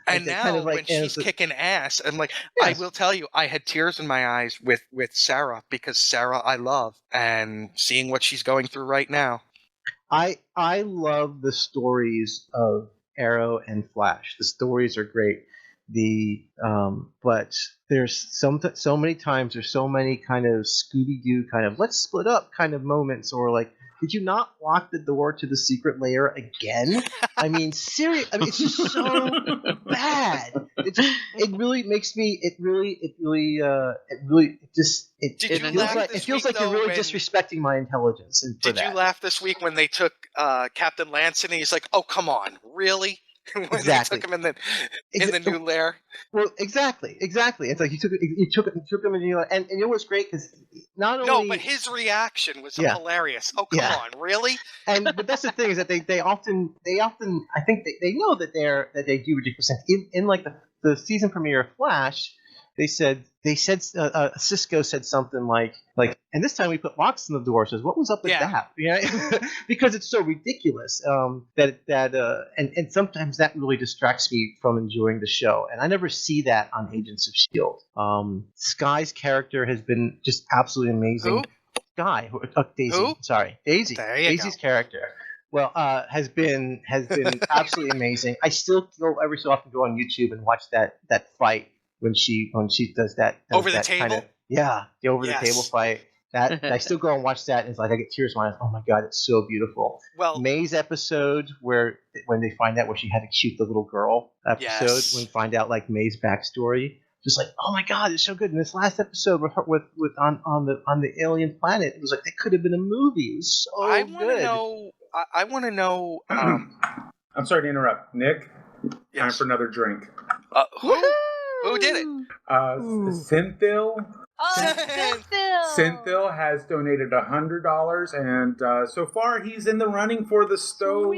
And now, when she's kicking ass, I'm like, I will tell you, I had tears in my eyes with Sarah, because Sarah I love, and seeing what she's going through right now. I love the stories of Arrow and Flash. The stories are great. But there's so many times there's so many kind of Scooby-Doo kind of let's split up kind of moments, or like, did you not lock the door to the secret lair again? I mean, seriously, I mean, it's just so bad. It really makes me. It feels like you're really disrespecting my intelligence. Did you laugh this week when they took Captain Lance and he's like, "Oh, come on, really?" When exactly. they took him in the new lair. Well, exactly. It's like you took him in the new lair, and you know what's great, because not only but his reaction was hilarious. Oh, come on, really? But that's the thing, is that they often I think they know that they do ridiculous things. In like the season premiere of Flash, they said Cisco said something like, and this time we put locks in the door. Says, what was up with that? Yeah, because it's so ridiculous and sometimes that really distracts me from enjoying the show. And I never see that on Agents of S.H.I.E.L.D. Sky's character has been just absolutely amazing. Who? Sky, Daisy. Who? Sorry, Daisy. Daisy's character. Well, has been absolutely amazing. I still go every so often go on YouTube and watch that fight. When she does that over the table, the over the table fight. That I still go and watch that, and it's like I get tears in my eyes. Oh my god, it's so beautiful. Well, May's episode when they find out where she had to shoot the little girl episode, when we find out like May's backstory, just like, oh my god, it's so good. And this last episode with on the alien planet, it was like, it could have been a movie. It was so good. I want to know. I'm sorry to interrupt, Nick. Time for another drink. Who did it? Synthil. Synthil has donated $100, and so far he's in the running for the Stowe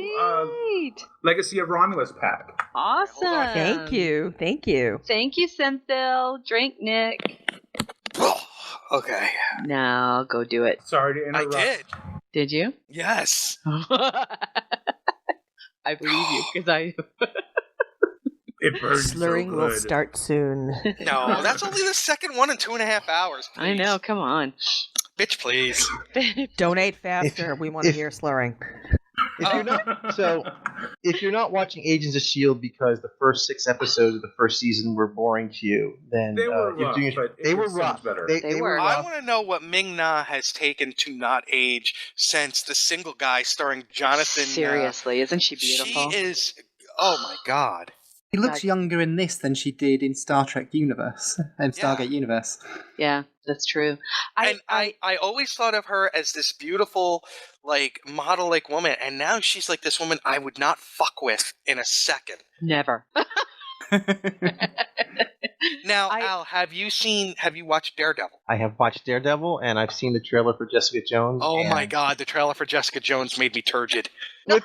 Legacy of Romulus pack. Awesome! Thank you, Synthil. Drink, Nick. Okay. Now go do it. Sorry to interrupt. I did. Did you? Yes. I believe you, because I. It burns Slurring so good. will start soon. No, that's only the second one in 2.5 hours. Please. I know, come on. Bitch, please. Donate faster. We want to hear slurring. If you're not watching Agents of S.H.I.E.L.D. because the first 6 episodes of the first season were boring to you, then they were rough. They were rough. They were. I want to know what Ming-Na has taken to not age since The Single Guy starring Jonathan. Seriously, isn't she beautiful? She is. Oh my god. She looks younger in this than she did in Star Trek Universe and Stargate Universe. Yeah, that's true. I always thought of her as this beautiful, like, model-like woman, and now she's like this woman I would not fuck with in a second. Never. Now, Al, have you watched Daredevil? I have watched Daredevil, and I've seen the trailer for Jessica Jones. Oh my god, the trailer for Jessica Jones made me turgid. With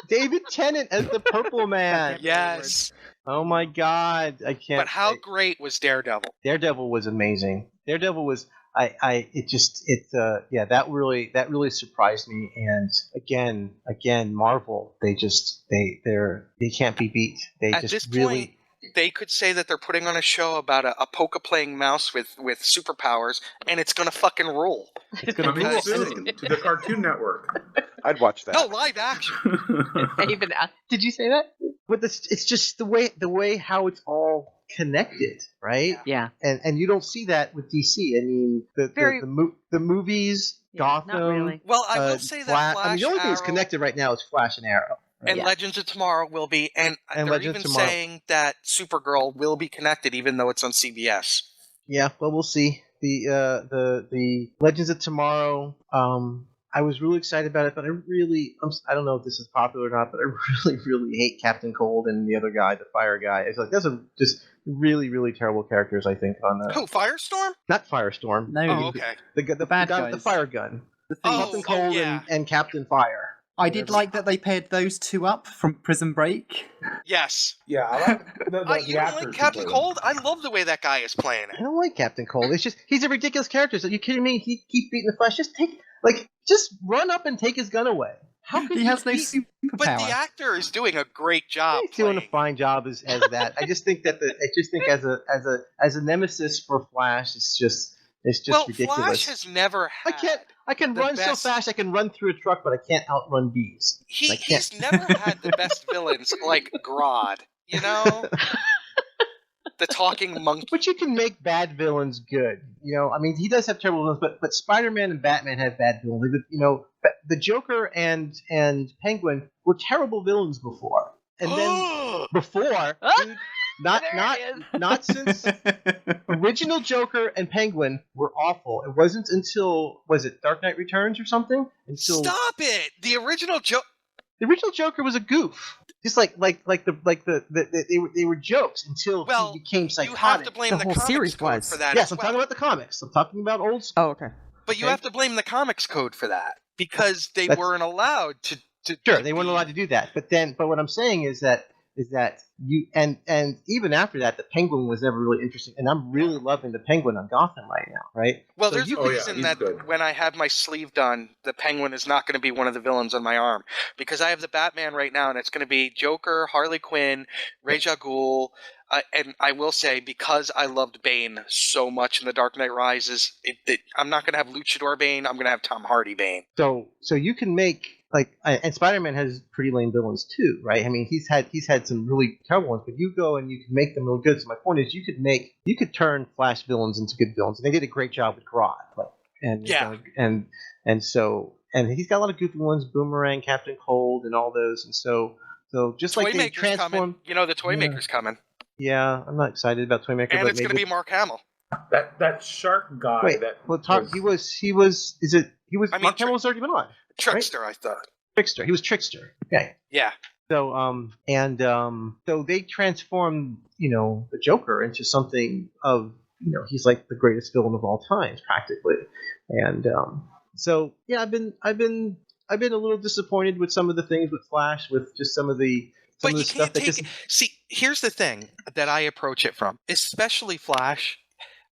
David Tennant as the Purple Man. Yes. Oh my god, I can't. But how great was Daredevil? Daredevil was amazing. Daredevil was that really surprised me. And again, Marvel, they can't be beat. At this point, they could say that they're putting on a show about a poker playing mouse with superpowers, and it's gonna fucking rule. It's gonna rule soon to the Cartoon Network. I'd watch that. No, live action. Did you say that? But it's just the way how it's all connected, right? Yeah. And you don't see that with DC. I mean, the movies, Gotham. Not really. Well, I will say that Flash, I mean, the only thing that's connected right now is Flash and Arrow. And Legends of Tomorrow will be, and they're Legends even Tomorrow. saying that Supergirl will be connected, even though it's on CBS. Yeah, well, we'll see. the Legends of Tomorrow. I was really excited about it, but I don't know if this is popular or not, but I really hate Captain Cold and the other guy, the fire guy. It's like those are just really terrible characters. I think on the Firestorm? Not Firestorm. No. Oh, okay. The bad guy guys. with the fire gun. Captain Cold and Captain Fire. I did like that they paired those two up from Prison Break. Yes. Yeah, I like the you don't like Captain Cold? I love the way that guy is playing it. I don't like Captain Cold. It's just he's a ridiculous character. So you kidding me? He keeps beating the Flash. Just run up and take his gun away. How could he has no superpower? But the actor is doing a great job. He's doing a fine job as that. I just think as a nemesis for Flash, it's just ridiculous. Flash has never had. I can run so fast I can run through a truck, but I can't outrun bees. He's never had the best villains like Grodd. You know. The talking monkey. But you can make bad villains good. I mean, he does have terrible villains, but Spider-Man and Batman have bad villains. The Joker and Penguin were terrible villains before. And then before, dude, not since original Joker and Penguin were awful. It wasn't until Dark Knight Returns or something? Stop it! The original Joker was a goof. Just like they were jokes until he became psychotic. You have to blame the whole comics series code was. for that. Yes, I'm talking about the comics. I'm talking about old school. Oh, okay. But you have to blame the comics code for that because they weren't allowed to. Sure, they weren't allowed to do that. But what I'm saying is that you and even after that, the Penguin was never really interesting, and I'm really loving the Penguin on Gotham right now, right? Well, there's a reason that when I have my sleeve done, the Penguin is not going to be one of the villains on my arm because I have the Batman right now, and it's going to be Joker, Harley Quinn, Ra's al Ghul, and I will say because I loved Bane so much in The Dark Knight Rises, I'm not going to have Luchador Bane. I'm going to have Tom Hardy Bane. So you can make. And Spider-Man has pretty lame villains too, right? I mean, he's had some really terrible ones, but you go and you can make them really good. So my point is, you could turn Flash villains into good villains, and they did a great job with Grodd. And he's got a lot of goofy ones, Boomerang, Captain Cold, and all those. And so just Toy like they Maker's transform, coming. The Toy Maker's coming, yeah, I'm not excited about Toy Maker, and it's going to be Mark Hamill. That shark guy. Wait, he was. Mark Hamill was already been on. Trickster, right? I thought. Trickster. He was Trickster. Okay. Yeah. So so they transformed, the Joker into something of, he's like the greatest villain of all times, practically. And so yeah, I've been a little disappointed with some of the things with Flash, with just some of the. But you can't take it. See, here's the thing that I approach it from, especially Flash.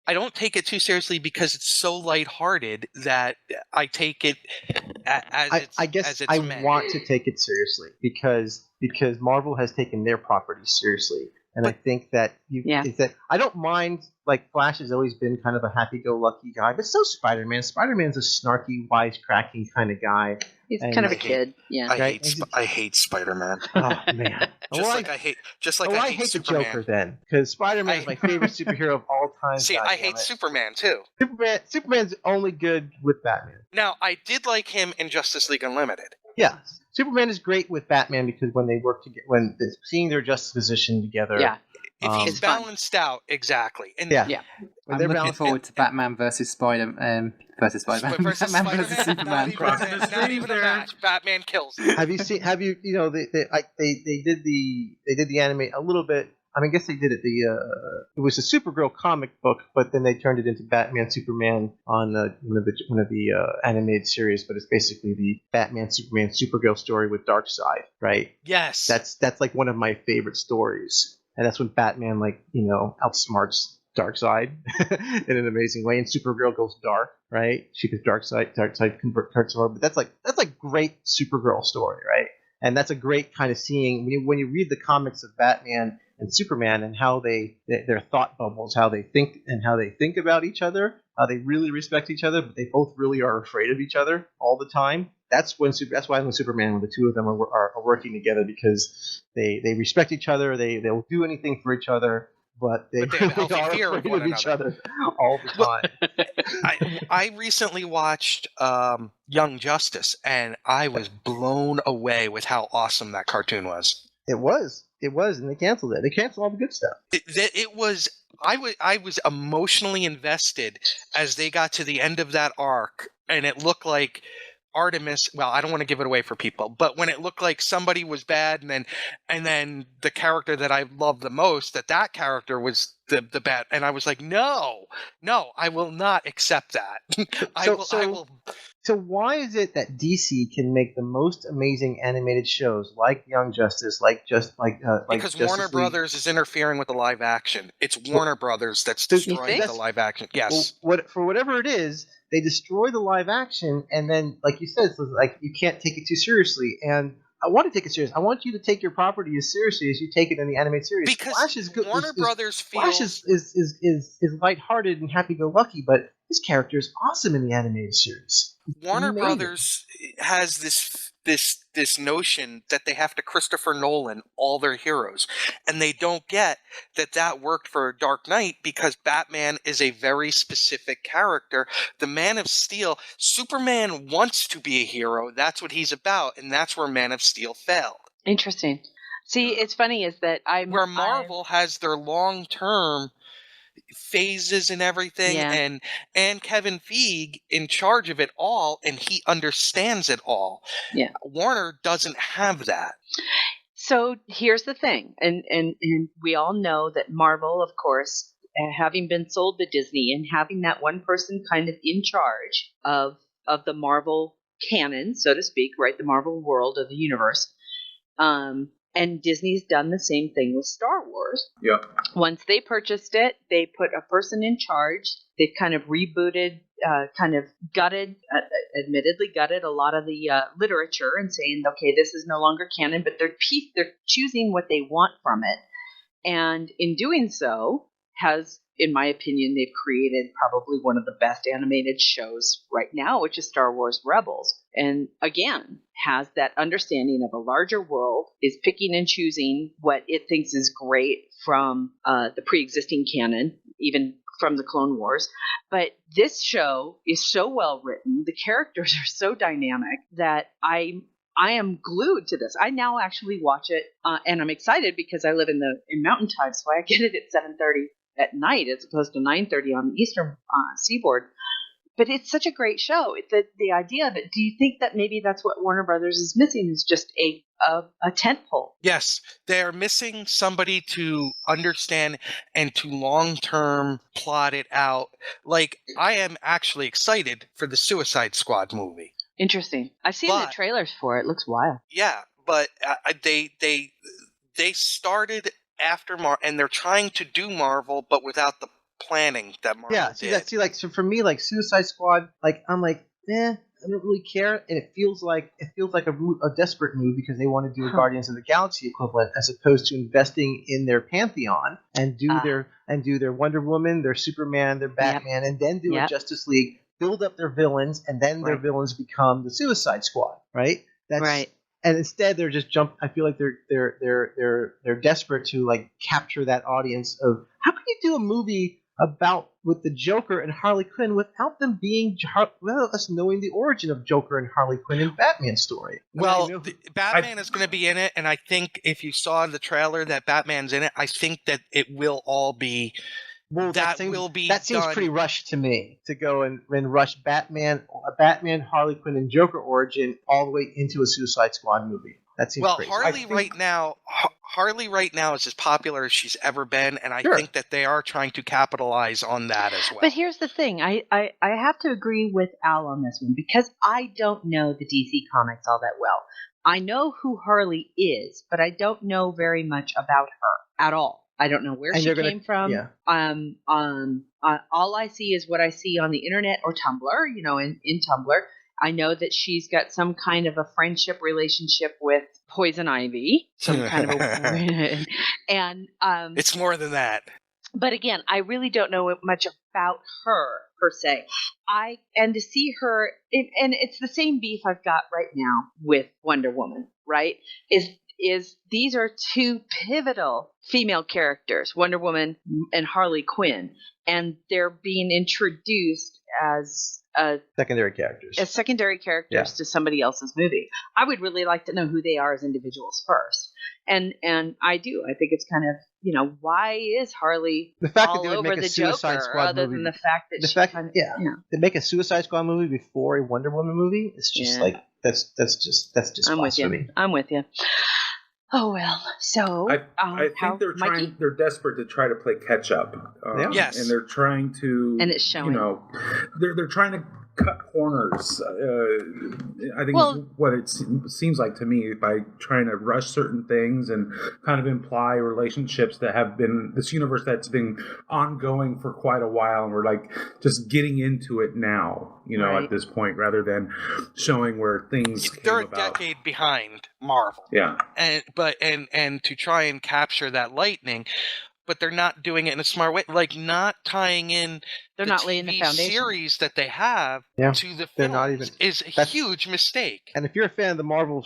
I don't take it too seriously because it's so lighthearted that I take it as it's meant. Want to take it seriously because Marvel has taken their properties seriously, and I think that is that I don't mind. Like Flash has always been kind of a happy-go-lucky guy, but so Spider-Man. Spider-Man's a snarky, wisecracking kind of guy. He's kind of a kid. Yeah, I hate Spider-Man. Oh man, I hate the Superman. Joker then, because Spider-Man is my favorite superhero of all time. See, I hate Superman too. Superman's only good with Batman. Now, I did like him in Justice League Unlimited. Yeah, Superman is great with Batman because when they work together, when seeing their juxtaposition together. Yeah. If he's balanced out, exactly. And I'm looking forward to Batman versus Spider-Man. Batman versus Superman. Not even a match. Batman kills. Have you seen? They did the anime a little bit. I mean, I guess they did it. It was a Supergirl comic book, but then they turned it into Batman Superman on one of the animated series. But it's basically the Batman Superman Supergirl story with Darkseid, right? Yes. That's like one of my favorite stories. And that's when Batman, outsmarts Darkseid in an amazing way, and Supergirl goes dark, right? She goes Darkseid converts her. But that's like great Supergirl story, right? And that's a great kind of seeing when you read the comics of Batman and Superman and how their thought bubbles, how they think about each other, how they really respect each other, but they both really are afraid of each other all the time. That's why when Superman, when the two of them are working together, because they respect each other, they'll do anything for each other, but they really are afraid of each other all the time. I recently watched Young Justice, and I was blown away with how awesome that cartoon was. It was. It was, and they canceled it. They canceled all the good stuff. I was emotionally invested as they got to the end of that arc, and it looked like Artemis. Well, I don't want to give it away for people, but when it looked like somebody was bad, and then the character that I love the most, that character was the bad, and I was like, no, I will not accept that. I will. So why is it that DC can make the most amazing animated shows like Young Justice, because Justice Warner League. Brothers is interfering with the live action. It's Warner Brothers that's destroying the live action. Yes. Well, for whatever it is, they destroy the live action, and then, like you said, it's like you can't take it too seriously. And I want to take it serious. I want you to take your property as seriously as you take it in the animated series. Because Flash is good. Warner Brothers Flash is lighthearted and happy-go-lucky, but his character is awesome in the animated series. Warner Brothers has this notion that they have to Christopher Nolan all their heroes, and they don't get that worked for Dark Knight because Batman is a very specific character. The Man of Steel, Superman wants to be a hero. That's what he's about, and that's where Man of Steel failed. Interesting. See, it's funny is that where Marvel has their long-term phases and everything, and Kevin Feige in charge of it all, and he understands it all. Yeah, Warner doesn't have that. So here's the thing, and we all know that Marvel, of course, having been sold to Disney and having that one person kind of in charge of the Marvel canon, so to speak, right, the Marvel world of the universe. And Disney's done the same thing with Star Wars. Yeah. Once they purchased it, they put a person in charge. They've kind of rebooted, admittedly gutted a lot of the literature and saying, okay, this is no longer canon, but they're choosing what they want from it. And in doing so, in my opinion, they've created probably one of the best animated shows right now, which is Star Wars Rebels. And again, has that understanding of a larger world, is picking and choosing what it thinks is great from the pre-existing canon, even from the Clone Wars. But this show is so well written, the characters are so dynamic that I am glued to this. I now actually watch it, and I'm excited because I live in Mountain Time, so I get it at 7:30 at night as opposed to 9:30 on the Eastern Seaboard. But it's such a great show. The idea of it. Do you think that maybe that's what Warner Brothers is missing? Is just a tentpole? Yes, they are missing somebody to understand and to long-term plot it out. Like, I am actually excited for the Suicide Squad movie. Interesting. I've seen the trailers for it. It looks wild. Yeah, but they started after Marvel, and they're trying to do Marvel, but without the planning that Marvel did. So for me, like Suicide Squad, I'm like, I don't really care, and it feels like a desperate move because they want to do a Guardians of the Galaxy equivalent as opposed to investing in their pantheon and do their Wonder Woman, their Superman, their Batman, and then do a Justice League, build up their villains, and then their villains become the Suicide Squad, right? That's right. And instead, they're just I feel like they're desperate to capture that audience of how can you do a movie with the Joker and Harley Quinn without them being us knowing the origin of Joker and Harley Quinn in Batman's story. Well, Batman is going to be in it, and I think if you saw in the trailer that Batman's in it, I think that it will all be. Well, that seems pretty rushed to me to go and rush Batman, Harley Quinn, and Joker origin all the way into a Suicide Squad movie. That seems crazy. Harley right now is as popular as she's ever been, and I think that they are trying to capitalize on that as well. But here's the thing. I have to agree with Al on this one because I don't know the DC comics all that well. I know who Harley is, but I don't know very much about her at all. I don't know where she came from. Yeah. All I see is what I see on the internet or Tumblr, in Tumblr. I know that she's got some kind of a friendship relationship with Poison Ivy, some kind of and it's more than that. But again, I really don't know much about her per se. And to see her, and it's the same beef I've got right now with Wonder Woman, right? Is is these are two pivotal female characters, Wonder Woman and Harley Quinn, and they're being introduced as secondary characters. As secondary characters to somebody else's movie. I would really like to know who they are as individuals first. And I do. I think it's kind of, why is Harley the fact all that they would over make the a Suicide Joker, Squad other movie, than the fact that they make a Suicide Squad movie before a Wonder Woman movie. It's just like that's just I'm blasphemy. with you. I'm with you. Oh well. So I think they're desperate to try to play catch up. Yes, and they're trying to, and it's showing. They're trying to cut corners. I think is what it seems like to me, by trying to rush certain things and kind of imply relationships that have been this universe that's been ongoing for quite a while, and we're like just getting into it now, at this point, rather than showing where things they're came a decade behind Marvel. Yeah, and to try and capture that lightning. But they're not doing it in a smart way, like not tying in they're not laying the foundation series that they have to the films is a huge mistake. And if you're a fan of the Marvel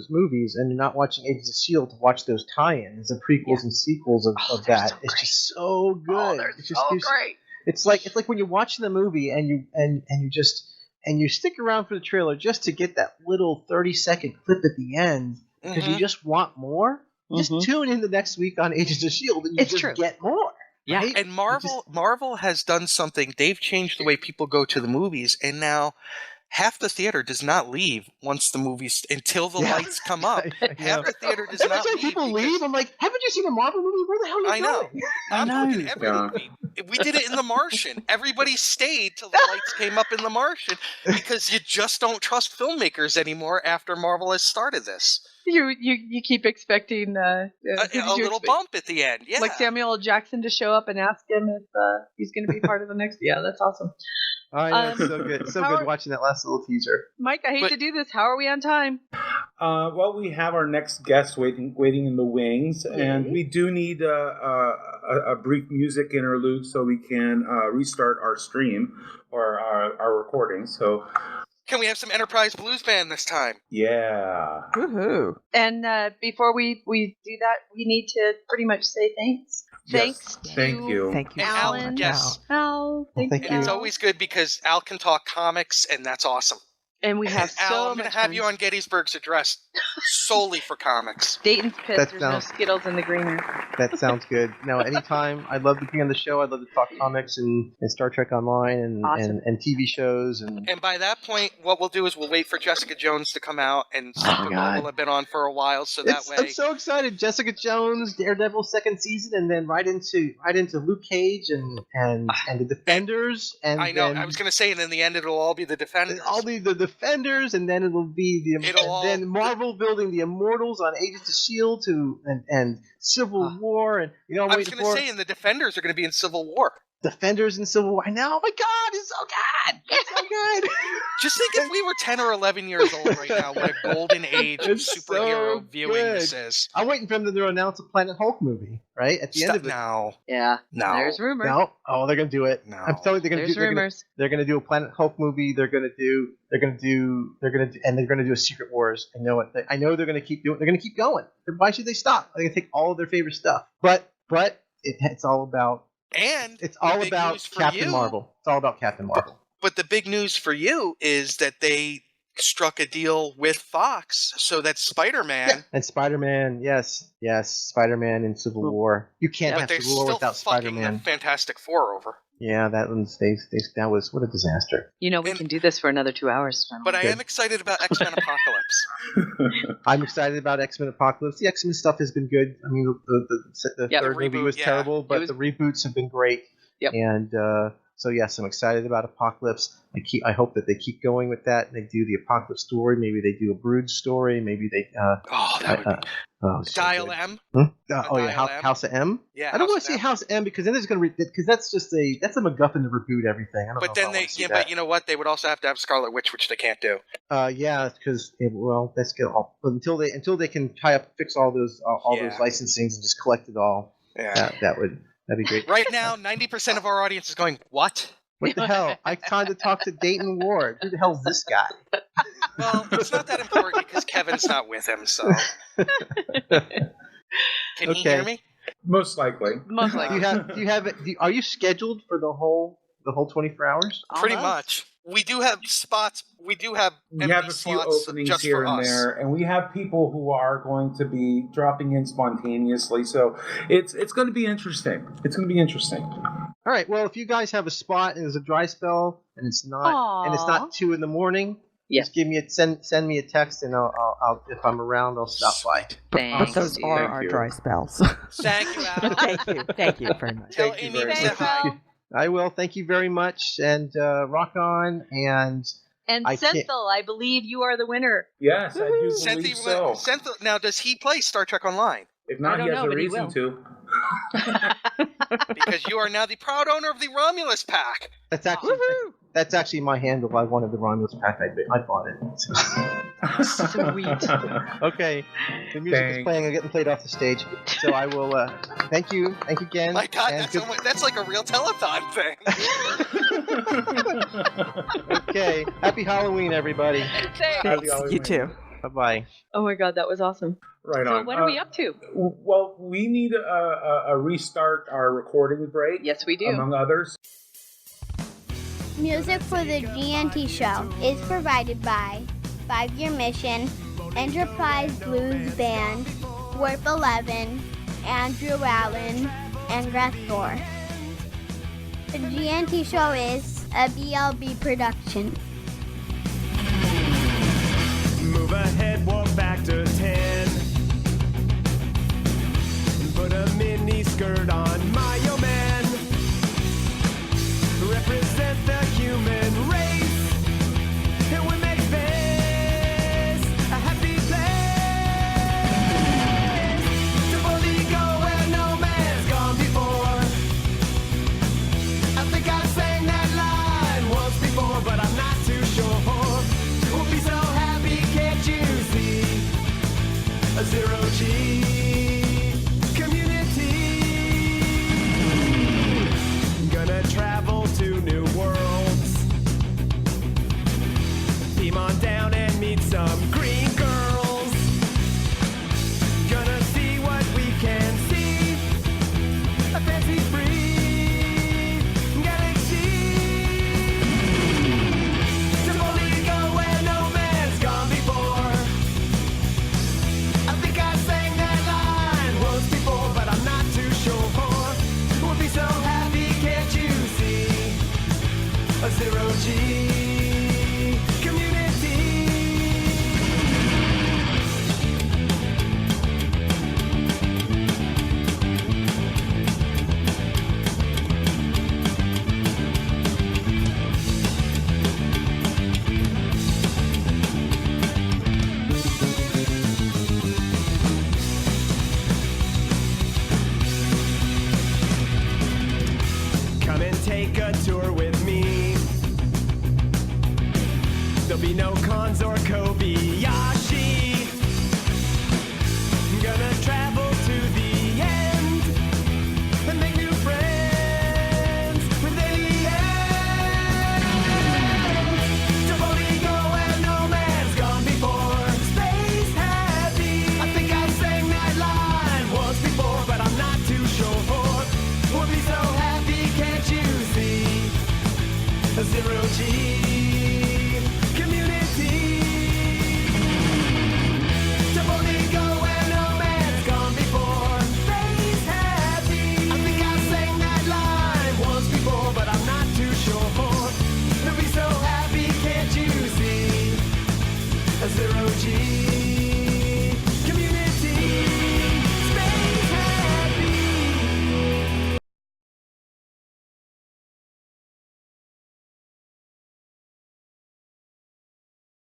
movies, and you're not watching Agents of S.H.I.E.L.D. to watch those tie-ins and prequels and sequels of that, it's just so good. Oh, they're so great. It's like when you're watching the movie and you stick around for the trailer just to get that little 30-second clip at the end because you just want more. Just tune in the next week on Agents of S.H.I.E.L.D. and you get more. Yeah, right? And Marvel has done something. They've changed the way people go to the movies, and now half the theater does not leave once the movies until the lights come up. Half the theater does not leave. People leave. I'm like, haven't you seen a Marvel movie? Where the hell are you going? I'm looking at every movie. We did it in The Martian. Everybody stayed till the lights came up in The Martian because you just don't trust filmmakers anymore after Marvel has started this. You keep expecting a little bump at the end, like Samuel L. Jackson to show up and ask him if he's going to be part of the next. Yeah, that's awesome. I know, it's so good, good watching that last little teaser. Mike, I hate to do this. How are we on time? Well, we have our next guest waiting in the wings, and we do need a brief music interlude so we can restart our stream or our recording. So. Can we have some Enterprise Blues Band this time? Yeah. Woohoo. And before we do that, we need to pretty much say thanks. Yes. Thank you. Thank you. And Alan. Yes. Al, thank you. And it's always good because Al can talk comics, and that's awesome. And we have Al, I'm going to have you on Gettysburg's Address solely for comics. Dayton's pissed. There's no Skittles in the greener. That sounds good. No, anytime. I'd love to be on the show. I'd love to talk comics and Star Trek Online and TV shows. And by that point, what we'll do is we'll wait for Jessica Jones to come out, and Supergirl will have been on for a while, so that way... I'm so excited. Jessica Jones, Daredevil second season, and then right into Luke Cage and the Defenders. And I know. I was going to say, and in the end, it'll all be the Defenders. All be the Defenders, and then it'll be then Marvel building the Immortals on Agents of S.H.I.E.L.D. and Civil War, and I was going to say, and the Defenders are going to be in Civil War. Defenders in Civil War. I know. Oh my God, it's so good. It's so good. Just think if we were 10 or 11 years old right now, what a golden age of superhero viewing this is. I'm waiting for them to announce a Planet Hulk movie, right? At the end of it. No. Yeah. No. There's rumors. No. Oh, they're going to do it. No. I'm telling you, they're going to do rumors. They're going to do a Planet Hulk movie. They're going to do a Secret Wars. I know what. I know they're going to keep doing. They're going to keep going. Why should they stop? They're going to take all of their favorite stuff. But it's all about. And it's all about Captain Marvel. It's all about Captain Marvel. But the big news for you is that they struck a deal with Fox so that Spider-Man... Yeah. And Spider-Man, yes, Spider-Man in Civil War. You can't have Civil War without Spider-Man. The Fantastic Four over. Yeah, that was what a disaster. We can do this for another 2 hours. But I am excited about X-Men Apocalypse. I'm excited about X-Men Apocalypse. The X-Men stuff has been good. I mean, the third movie was terrible, but the reboots have been great. Yep. And so yes, I'm excited about Apocalypse. I hope that they keep going with that. And they do the Apocalypse story. Maybe they do a Brood story. Maybe they. That would be. Dial M. House of M. Yeah, I don't want to say House of M because then there's going to because that's a MacGuffin to reboot everything. I don't but know then but you know what? They would also have to have Scarlet Witch, which they can't do. Yeah, because let's get all until they can fix all those licensings and just collect it all. Yeah, that'd be great. Right now, 90% of our audience is going, "What?" What the hell? I tried to talk to Dayton Ward. Who the hell's this guy? Well, it's not that important because Kevin's not with him, so. Can he hear me? Most likely. Most likely. Are you scheduled for the whole 24 hours? Pretty much. We do have spots. We have a few openings here and there, and we have people who are going to be dropping in spontaneously. So it's going to be interesting. It's going to be interesting. All right. Well, if you guys have a spot and there's a dry spell and it's not 2 a.m, just give me send me a text, and I'll if I'm around, I'll stop by. But those are our dry spells. Thank you, Al. Thank you very much. Tell Amy to say hi. I will. Thank you very much, and rock on. And Senthil, I believe you are the winner. Yes, I do believe so. Senthil, now, does he play Star Trek Online? If not, he has a reason to. Because you are now the proud owner of the Romulus pack. That's actually my handle. I wanted the Romulus pack. I bought it. Sweet. Okay. The music is playing. I'm getting played off the stage. So I will thank you. Thank you again. My God, that's like a real telethon thing. Okay. Happy Halloween, everybody. Thanks. You too. Bye-bye. Oh my God, that was awesome. Right so on. What are we up to? Well, we need a restart our recording break. Yes, we do. Among others. Music for the GNT show is provided by 5-Year Mission, Enterprise Blues Band, Warp 11, Andrew Allen, and Grethor. The GNT show is a BLB production. Move ahead, walk back to 10. Put a mini skirt on Mayo Man. Represent the human race. And we make this a happy place. To boldly go where no man's gone before. I think I've sang that line once before, but I'm not too sure. We'll be so happy, can't you see? A zero-G community. Gonna travel to new worlds. Beam on down and meet some green girls. Gonna see what we can see. A fancy-free galaxy. To boldly go where no man's gone before. I think I sang that line once before, but I'm not too sure. We'll be so happy, can't you see? A zero-G community. Come and take a tour with me. There'll be no cons or Kobe.